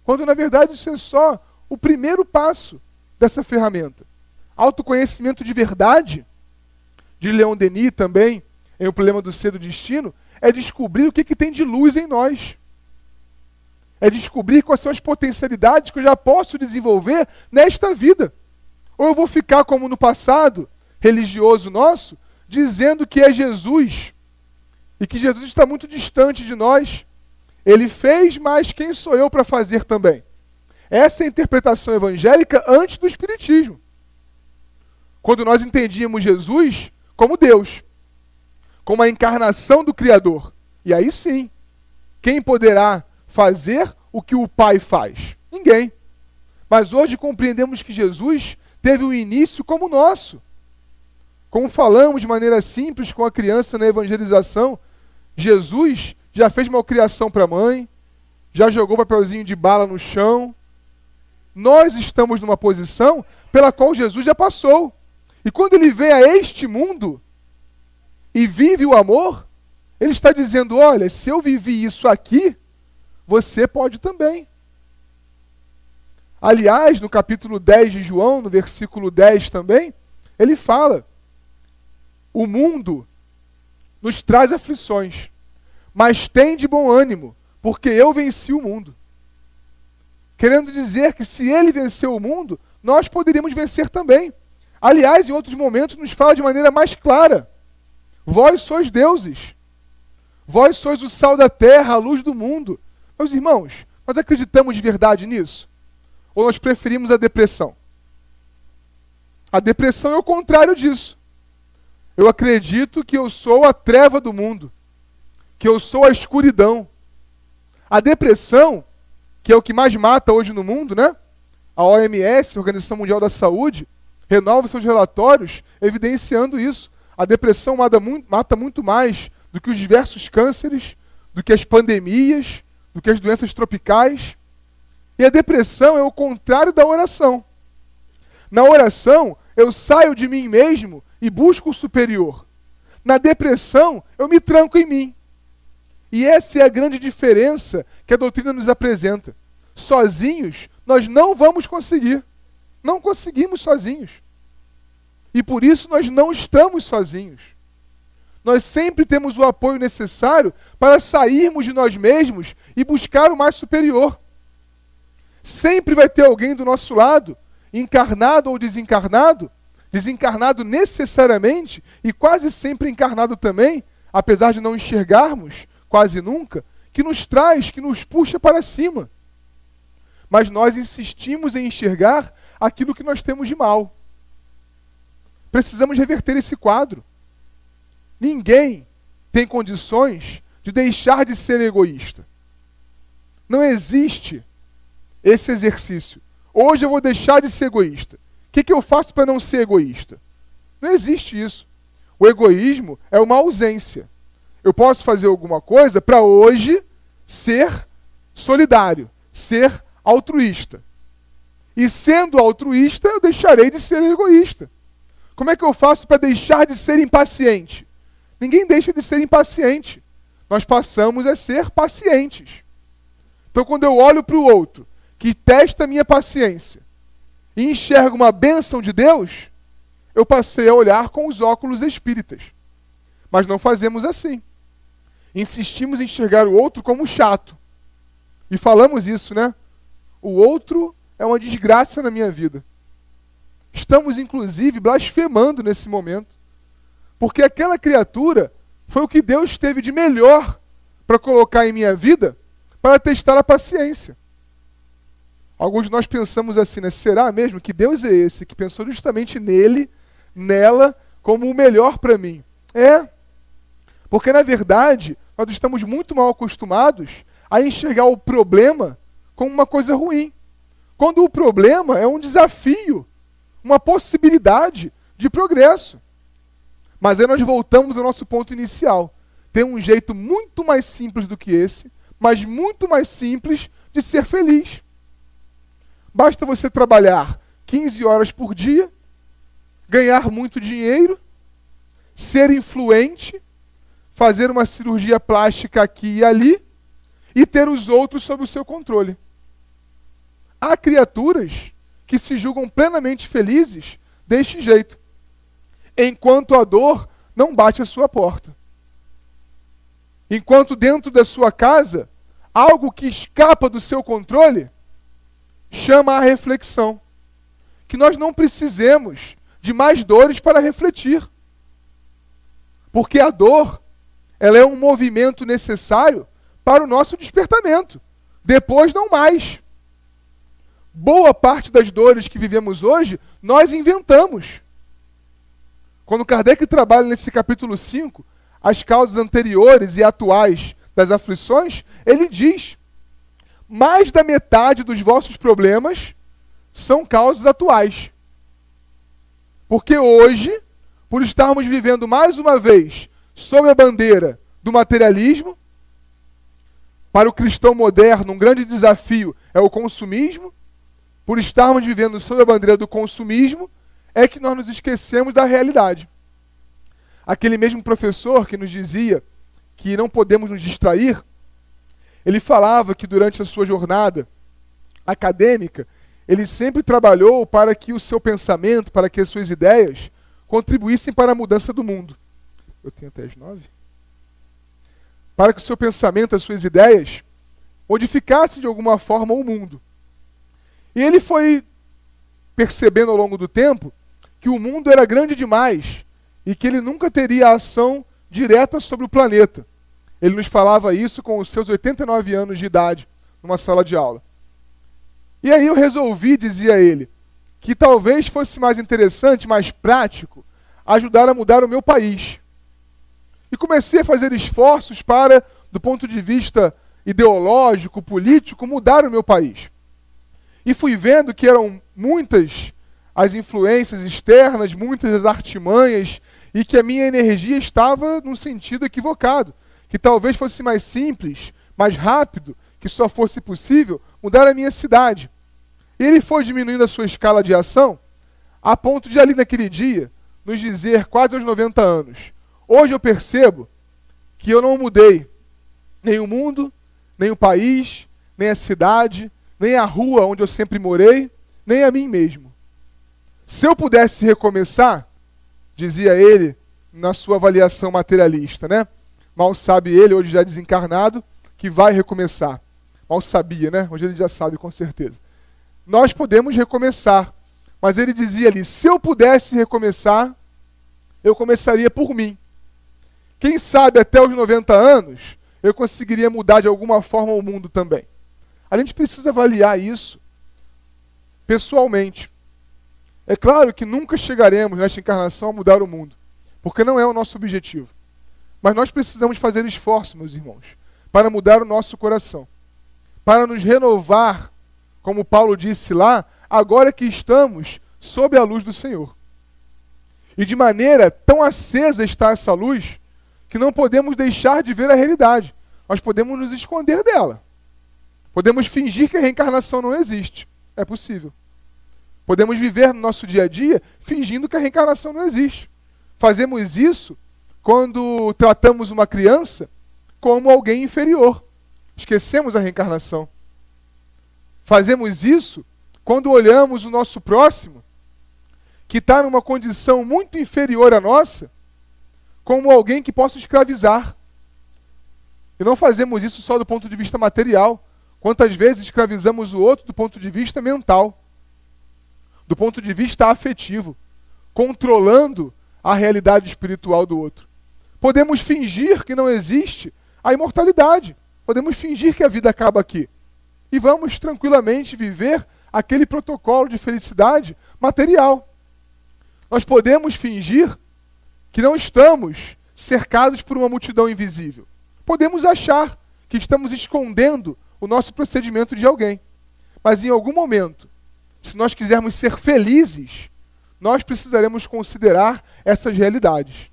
quando na verdade isso é só o primeiro passo dessa ferramenta. Autoconhecimento de verdade, de Leon Denis também, em O Problema do Ser e do Destino, é descobrir o que tem de luz em nós. É descobrir quais são as potencialidades que eu já posso desenvolver nesta vida. Ou eu vou ficar como no passado religioso nosso, dizendo que é Jesus, e que Jesus está muito distante de nós. Ele fez, mas quem sou eu para fazer também? Essa é a interpretação evangélica antes do Espiritismo. Quando nós entendíamos Jesus como Deus, como a encarnação do Criador. E aí sim, quem poderá fazer o que o Pai faz? Ninguém. Mas hoje compreendemos que Jesus teve um início como o nosso. Como falamos de maneira simples com a criança na evangelização, Jesus já fez malcriação para a mãe, já jogou papelzinho de bala no chão. Nós estamos numa posição pela qual Jesus já passou. E quando ele vem a este mundo e vive o amor, ele está dizendo: olha, se eu vivi isso aqui, você pode também. Aliás, no capítulo 10 de João, no versículo 10 também, ele fala: o mundo nos traz aflições, mas tem de bom ânimo, porque eu venci o mundo. Querendo dizer que se ele venceu o mundo, nós poderíamos vencer também. Aliás, em outros momentos nos fala de maneira mais clara: vós sois deuses, vós sois o sal da terra, a luz do mundo. Meus irmãos, nós acreditamos de verdade nisso? Ou nós preferimos a depressão? A depressão é o contrário disso. Eu acredito que eu sou a treva do mundo, que eu sou a escuridão. A depressão, que é o que mais mata hoje no mundo, né? A OMS, a Organização Mundial da Saúde, renova seus relatórios evidenciando isso. A depressão mata muito mais do que os diversos cânceres, do que as pandemias, do que as doenças tropicais. E a depressão é o contrário da oração. Na oração, eu saio de mim mesmo e busco o superior. Na depressão, eu me tranco em mim. E essa é a grande diferença que a doutrina nos apresenta. Sozinhos, nós não vamos conseguir. Não conseguimos sozinhos. E por isso nós não estamos sozinhos. Nós sempre temos o apoio necessário para sairmos de nós mesmos e buscar o mais superior. Sempre vai ter alguém do nosso lado, encarnado ou desencarnado, desencarnado necessariamente e quase sempre encarnado também, apesar de não enxergarmos quase nunca, que nos traz, que nos puxa para cima. Mas nós insistimos em enxergar aquilo que nós temos de mal. Precisamos reverter esse quadro. Ninguém tem condições de deixar de ser egoísta. Não existe esse exercício. Hoje eu vou deixar de ser egoísta. O que eu faço para não ser egoísta? Não existe isso. O egoísmo é uma ausência. Eu posso fazer alguma coisa para hoje ser solidário, ser altruísta. E sendo altruísta, eu deixarei de ser egoísta. Como é que eu faço para deixar de ser impaciente? Ninguém deixa de ser impaciente. Nós passamos a ser pacientes. Então, quando eu olho para o outro, que testa a minha paciência, e enxergo uma bênção de Deus, eu passei a olhar com os óculos espíritas. Mas não fazemos assim. Insistimos em enxergar o outro como chato. E falamos isso, né? O outro é uma desgraça na minha vida. Estamos, inclusive, blasfemando nesse momento. Porque aquela criatura foi o que Deus teve de melhor para colocar em minha vida para testar a paciência. Alguns de nós pensamos assim, né? Será mesmo que Deus é esse que pensou justamente nele, nela, como o melhor para mim? É. Porque, na verdade, nós estamos muito mal acostumados a enxergar o problema como uma coisa ruim. Quando o problema é um desafio, uma possibilidade de progresso. Mas aí nós voltamos ao nosso ponto inicial. Tem um jeito muito mais simples do que esse, mas muito mais simples de ser feliz. Basta você trabalhar 15 horas por dia, ganhar muito dinheiro, ser influente, fazer uma cirurgia plástica aqui e ali, e ter os outros sob o seu controle. Há criaturas que se julgam plenamente felizes deste jeito, enquanto a dor não bate à sua porta. Enquanto dentro da sua casa, algo que escapa do seu controle chama a reflexão. Que nós não precisemos de mais dores para refletir. Porque a dor, ela é um movimento necessário para o nosso despertamento. Depois não mais. Boa parte das dores que vivemos hoje, nós inventamos. Quando Kardec trabalha nesse capítulo 5, as causas anteriores e atuais das aflições, ele diz: mais da metade dos vossos problemas são causas atuais. Porque hoje, por estarmos vivendo mais uma vez sob a bandeira do materialismo, para o cristão moderno um grande desafio é o consumismo, por estarmos vivendo sob a bandeira do consumismo, é que nós nos esquecemos da realidade. Aquele mesmo professor que nos dizia que não podemos nos distrair, ele falava que durante a sua jornada acadêmica, ele sempre trabalhou para que o seu pensamento, para que as suas ideias contribuíssem para a mudança do mundo. Eu tenho até as 9. Para que o seu pensamento, as suas ideias, modificassem de alguma forma o mundo. E ele foi percebendo ao longo do tempo que o mundo era grande demais e que ele nunca teria ação direta sobre o planeta. Ele nos falava isso com os seus 89 anos de idade, numa sala de aula. E aí eu resolvi, dizia ele, que talvez fosse mais interessante, mais prático, ajudar a mudar o meu país. E comecei a fazer esforços para, do ponto de vista ideológico, político, mudar o meu país. E fui vendo que eram muitas as influências externas, muitas as artimanhas, e que a minha energia estava num sentido equivocado. Que talvez fosse mais simples, mais rápido, que só fosse possível mudar a minha cidade. E ele foi diminuindo a sua escala de ação, a ponto de ali naquele dia, nos dizer, quase aos 90 anos, hoje eu percebo que eu não mudei nem o mundo, nem o país, nem a cidade, nem a rua onde eu sempre morei, nem a mim mesmo. Se eu pudesse recomeçar, dizia ele na sua avaliação materialista, né? Mal sabe ele, hoje já desencarnado, que vai recomeçar. Mal sabia, né? Hoje ele já sabe com certeza. Nós podemos recomeçar, mas ele dizia ali, se eu pudesse recomeçar, eu começaria por mim. Quem sabe até os 90 anos, eu conseguiria mudar de alguma forma o mundo também. A gente precisa avaliar isso pessoalmente. É claro que nunca chegaremos nesta encarnação a mudar o mundo, porque não é o nosso objetivo. Mas nós precisamos fazer esforço, meus irmãos, para mudar o nosso coração, para nos renovar, como Paulo disse lá, agora que estamos sob a luz do Senhor. E de maneira tão acesa está essa luz, que não podemos deixar de ver a realidade. Nós podemos nos esconder dela. Podemos fingir que a reencarnação não existe. É possível. Podemos viver no nosso dia a dia fingindo que a reencarnação não existe. Fazemos isso quando tratamos uma criança como alguém inferior. Esquecemos a reencarnação. Fazemos isso quando olhamos o nosso próximo, que está numa condição muito inferior à nossa, como alguém que possa escravizar. E não fazemos isso só do ponto de vista material. Quantas vezes escravizamos o outro do ponto de vista mental, do ponto de vista afetivo, controlando a realidade espiritual do outro. Podemos fingir que não existe a imortalidade. Podemos fingir que a vida acaba aqui. E vamos tranquilamente viver aquele protocolo de felicidade material. Nós podemos fingir que não estamos cercados por uma multidão invisível. Podemos achar que estamos escondendo o nosso procedimento de alguém. Mas em algum momento, se nós quisermos ser felizes, nós precisaremos considerar essas realidades.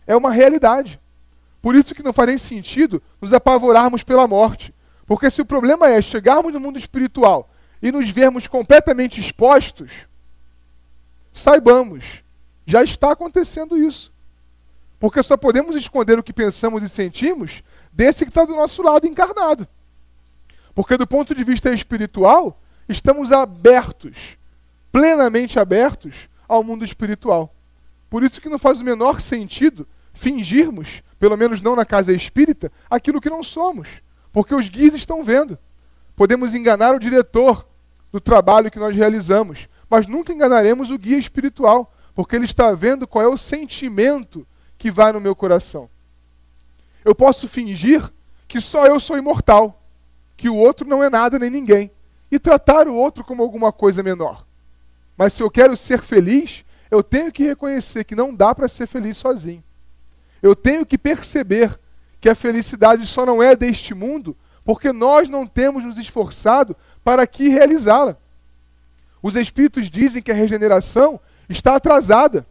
É uma realidade. Por isso que não faz nem sentido nos apavorarmos pela morte. Porque se o problema é chegarmos no mundo espiritual e nos vermos completamente expostos, saibamos, já está acontecendo isso. Porque só podemos esconder o que pensamos e sentimos desse que está do nosso lado encarnado. Porque do ponto de vista espiritual, estamos abertos, plenamente abertos ao mundo espiritual. Por isso que não faz o menor sentido fingirmos, pelo menos não na casa espírita, aquilo que não somos. Porque os guias estão vendo. Podemos enganar o diretor do trabalho que nós realizamos, mas nunca enganaremos o guia espiritual, porque ele está vendo qual é o sentimento que vai no meu coração. Eu posso fingir que só eu sou imortal, que o outro não é nada nem ninguém, e tratar o outro como alguma coisa menor. Mas se eu quero ser feliz, eu tenho que reconhecer que não dá para ser feliz sozinho. Eu tenho que perceber que a felicidade só não é deste mundo, porque nós não temos nos esforçado para aqui realizá-la. Os espíritos dizem que a regeneração está atrasada.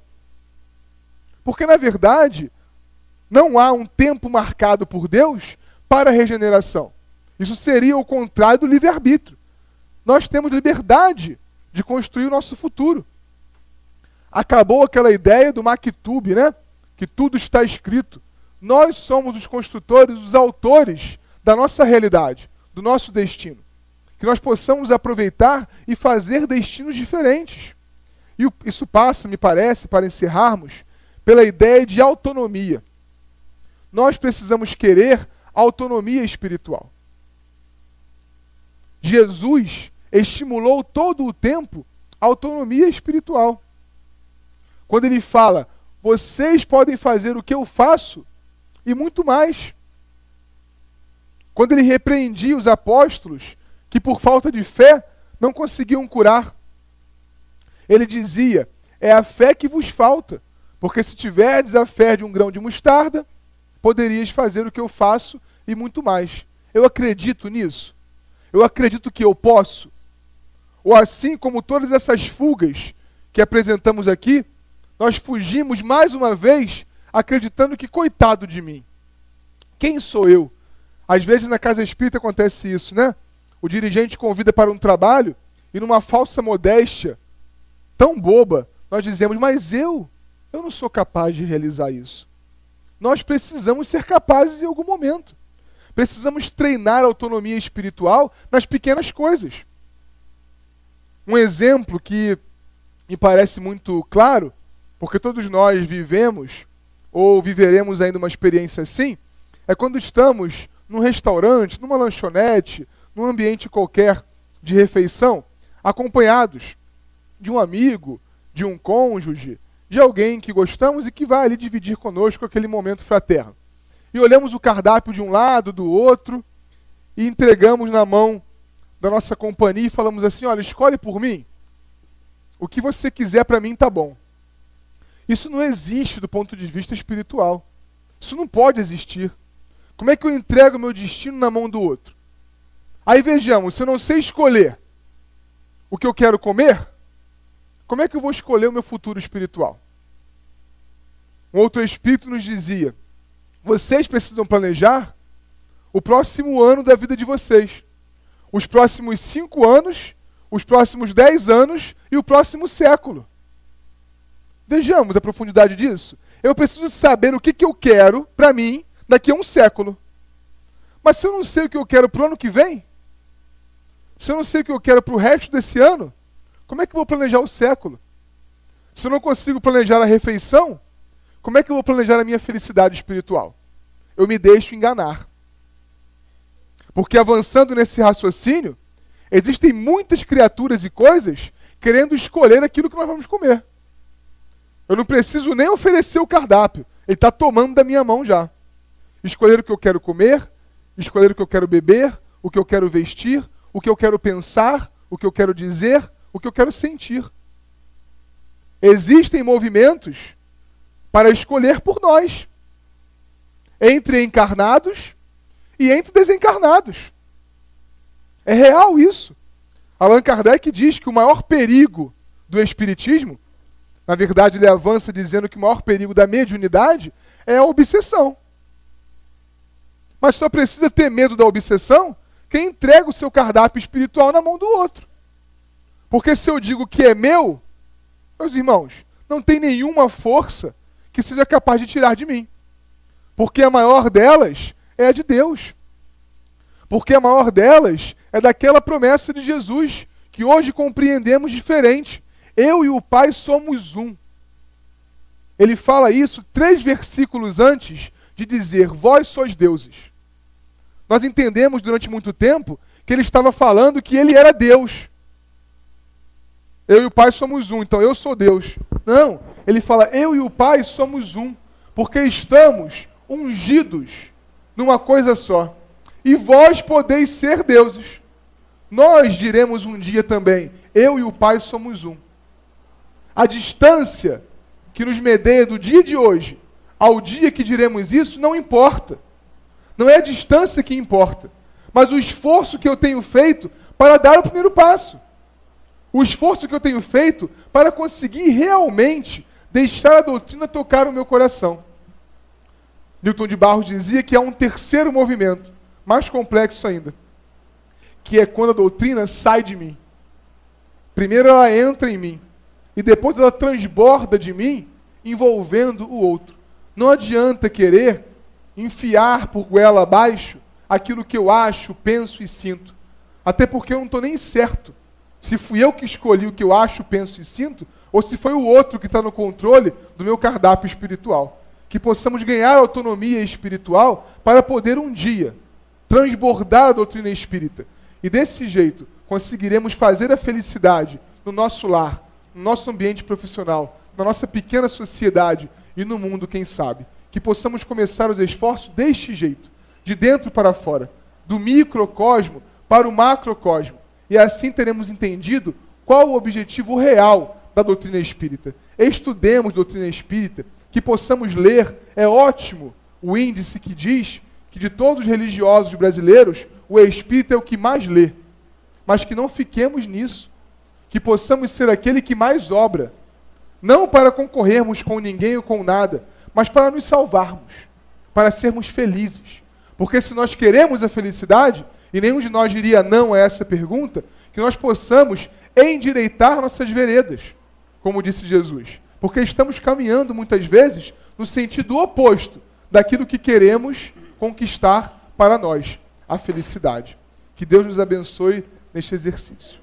Porque, na verdade, não há um tempo marcado por Deus para a regeneração. Isso seria o contrário do livre-arbítrio. Nós temos liberdade de construir o nosso futuro. Acabou aquela ideia do Maktub, né? Que tudo está escrito. Nós somos os construtores, os autores da nossa realidade, do nosso destino. Que nós possamos aproveitar e fazer destinos diferentes. E isso passa, me parece, para encerrarmos, pela ideia de autonomia. Nós precisamos querer autonomia espiritual. Jesus estimulou todo o tempo a autonomia espiritual. Quando ele fala, vocês podem fazer o que eu faço e muito mais. Quando ele repreendia os apóstolos que por falta de fé não conseguiam curar. Ele dizia, é a fé que vos falta, porque se tiverdes a fé de um grão de mostarda, poderias fazer o que eu faço e muito mais. Eu acredito nisso. Eu acredito que eu posso. Ou assim como todas essas fugas que apresentamos aqui, nós fugimos mais uma vez acreditando que coitado de mim. Quem sou eu? Às vezes na casa espírita acontece isso, né? O dirigente convida para um trabalho e numa falsa modéstia tão boba, nós dizemos, mas eu não sou capaz de realizar isso. Nós precisamos ser capazes em algum momento. Precisamos treinar a autonomia espiritual nas pequenas coisas. Um exemplo que me parece muito claro, porque todos nós vivemos ou viveremos ainda uma experiência assim, é quando estamos num restaurante, numa lanchonete, num ambiente qualquer de refeição, acompanhados de um amigo, de um cônjuge, de alguém que gostamos e que vai ali dividir conosco aquele momento fraterno. E olhamos o cardápio de um lado, do outro, e entregamos na mão da nossa companhia e falamos assim: olha, escolhe por mim. O que você quiser para mim tá bom. Isso não existe do ponto de vista espiritual. Isso não pode existir. Como é que eu entrego o meu destino na mão do outro? Aí vejamos, se eu não sei escolher o que eu quero comer, como é que eu vou escolher o meu futuro espiritual? Um outro espírito nos dizia: vocês precisam planejar o próximo ano da vida de vocês. Os próximos 5 anos, os próximos 10 anos e o próximo século. Vejamos a profundidade disso. Eu preciso saber o que eu quero para mim daqui a um século. Mas se eu não sei o que eu quero para o ano que vem, se eu não sei o que eu quero para o resto desse ano, como é que eu vou planejar o século? Se eu não consigo planejar a refeição, como é que eu vou planejar a minha felicidade espiritual? Eu me deixo enganar. Porque avançando nesse raciocínio, existem muitas criaturas e coisas querendo escolher aquilo que nós vamos comer. Eu não preciso nem oferecer o cardápio. Ele está tomando da minha mão já. Escolher o que eu quero comer, escolher o que eu quero beber, o que eu quero vestir, o que eu quero pensar, o que eu quero dizer, o que eu quero sentir. Existem movimentos para escolher por nós. Entre encarnados e entre desencarnados. É real isso. Allan Kardec diz que o maior perigo do espiritismo, na verdade ele avança dizendo que o maior perigo da mediunidade é a obsessão. Mas só precisa ter medo da obsessão quem entrega o seu cardápio espiritual na mão do outro. Porque se eu digo que é meu, meus irmãos, não tem nenhuma força que seja capaz de tirar de mim. Porque a maior delas é a de Deus. Porque a maior delas é daquela promessa de Jesus, que hoje compreendemos diferente. Eu e o Pai somos um. Ele fala isso 3 versículos antes de dizer: vós sois deuses. Nós entendemos durante muito tempo que ele estava falando que ele era Deus. Eu e o Pai somos um, então eu sou Deus. Não, ele fala: eu e o Pai somos um, porque estamos ungidos numa coisa só. E vós podeis ser deuses. Nós diremos um dia também: eu e o Pai somos um. A distância que nos medeia do dia de hoje ao dia que diremos isso não importa. Não é a distância que importa, mas o esforço que eu tenho feito para dar o primeiro passo. O esforço que eu tenho feito para conseguir realmente deixar a doutrina tocar o meu coração. Newton de Barros dizia que há um terceiro movimento, mais complexo ainda, que é quando a doutrina sai de mim. Primeiro ela entra em mim, e depois ela transborda de mim, envolvendo o outro. Não adianta querer enfiar por goela abaixo aquilo que eu acho, penso e sinto. Até porque eu não estou nem certo se fui eu que escolhi o que eu acho, penso e sinto, ou se foi o outro que está no controle do meu cardápio espiritual. Que possamos ganhar autonomia espiritual para poder um dia transbordar a doutrina espírita. E desse jeito conseguiremos fazer a felicidade no nosso lar, no nosso ambiente profissional, na nossa pequena sociedade e no mundo, quem sabe. Que possamos começar os esforços deste jeito, de dentro para fora, do microcosmo para o macrocosmo. E assim teremos entendido qual o objetivo real da doutrina espírita. Estudemos doutrina espírita, que possamos ler. É ótimo o índice que diz que de todos os religiosos brasileiros, o espírita é o que mais lê. Mas que não fiquemos nisso. Que possamos ser aquele que mais obra. Não para concorrermos com ninguém ou com nada, mas para nos salvarmos, para sermos felizes. Porque se nós queremos a felicidade, e nenhum de nós diria não a essa pergunta, que nós possamos endireitar nossas veredas, como disse Jesus. Porque estamos caminhando muitas vezes no sentido oposto daquilo que queremos conquistar para nós a felicidade. Que Deus nos abençoe neste exercício.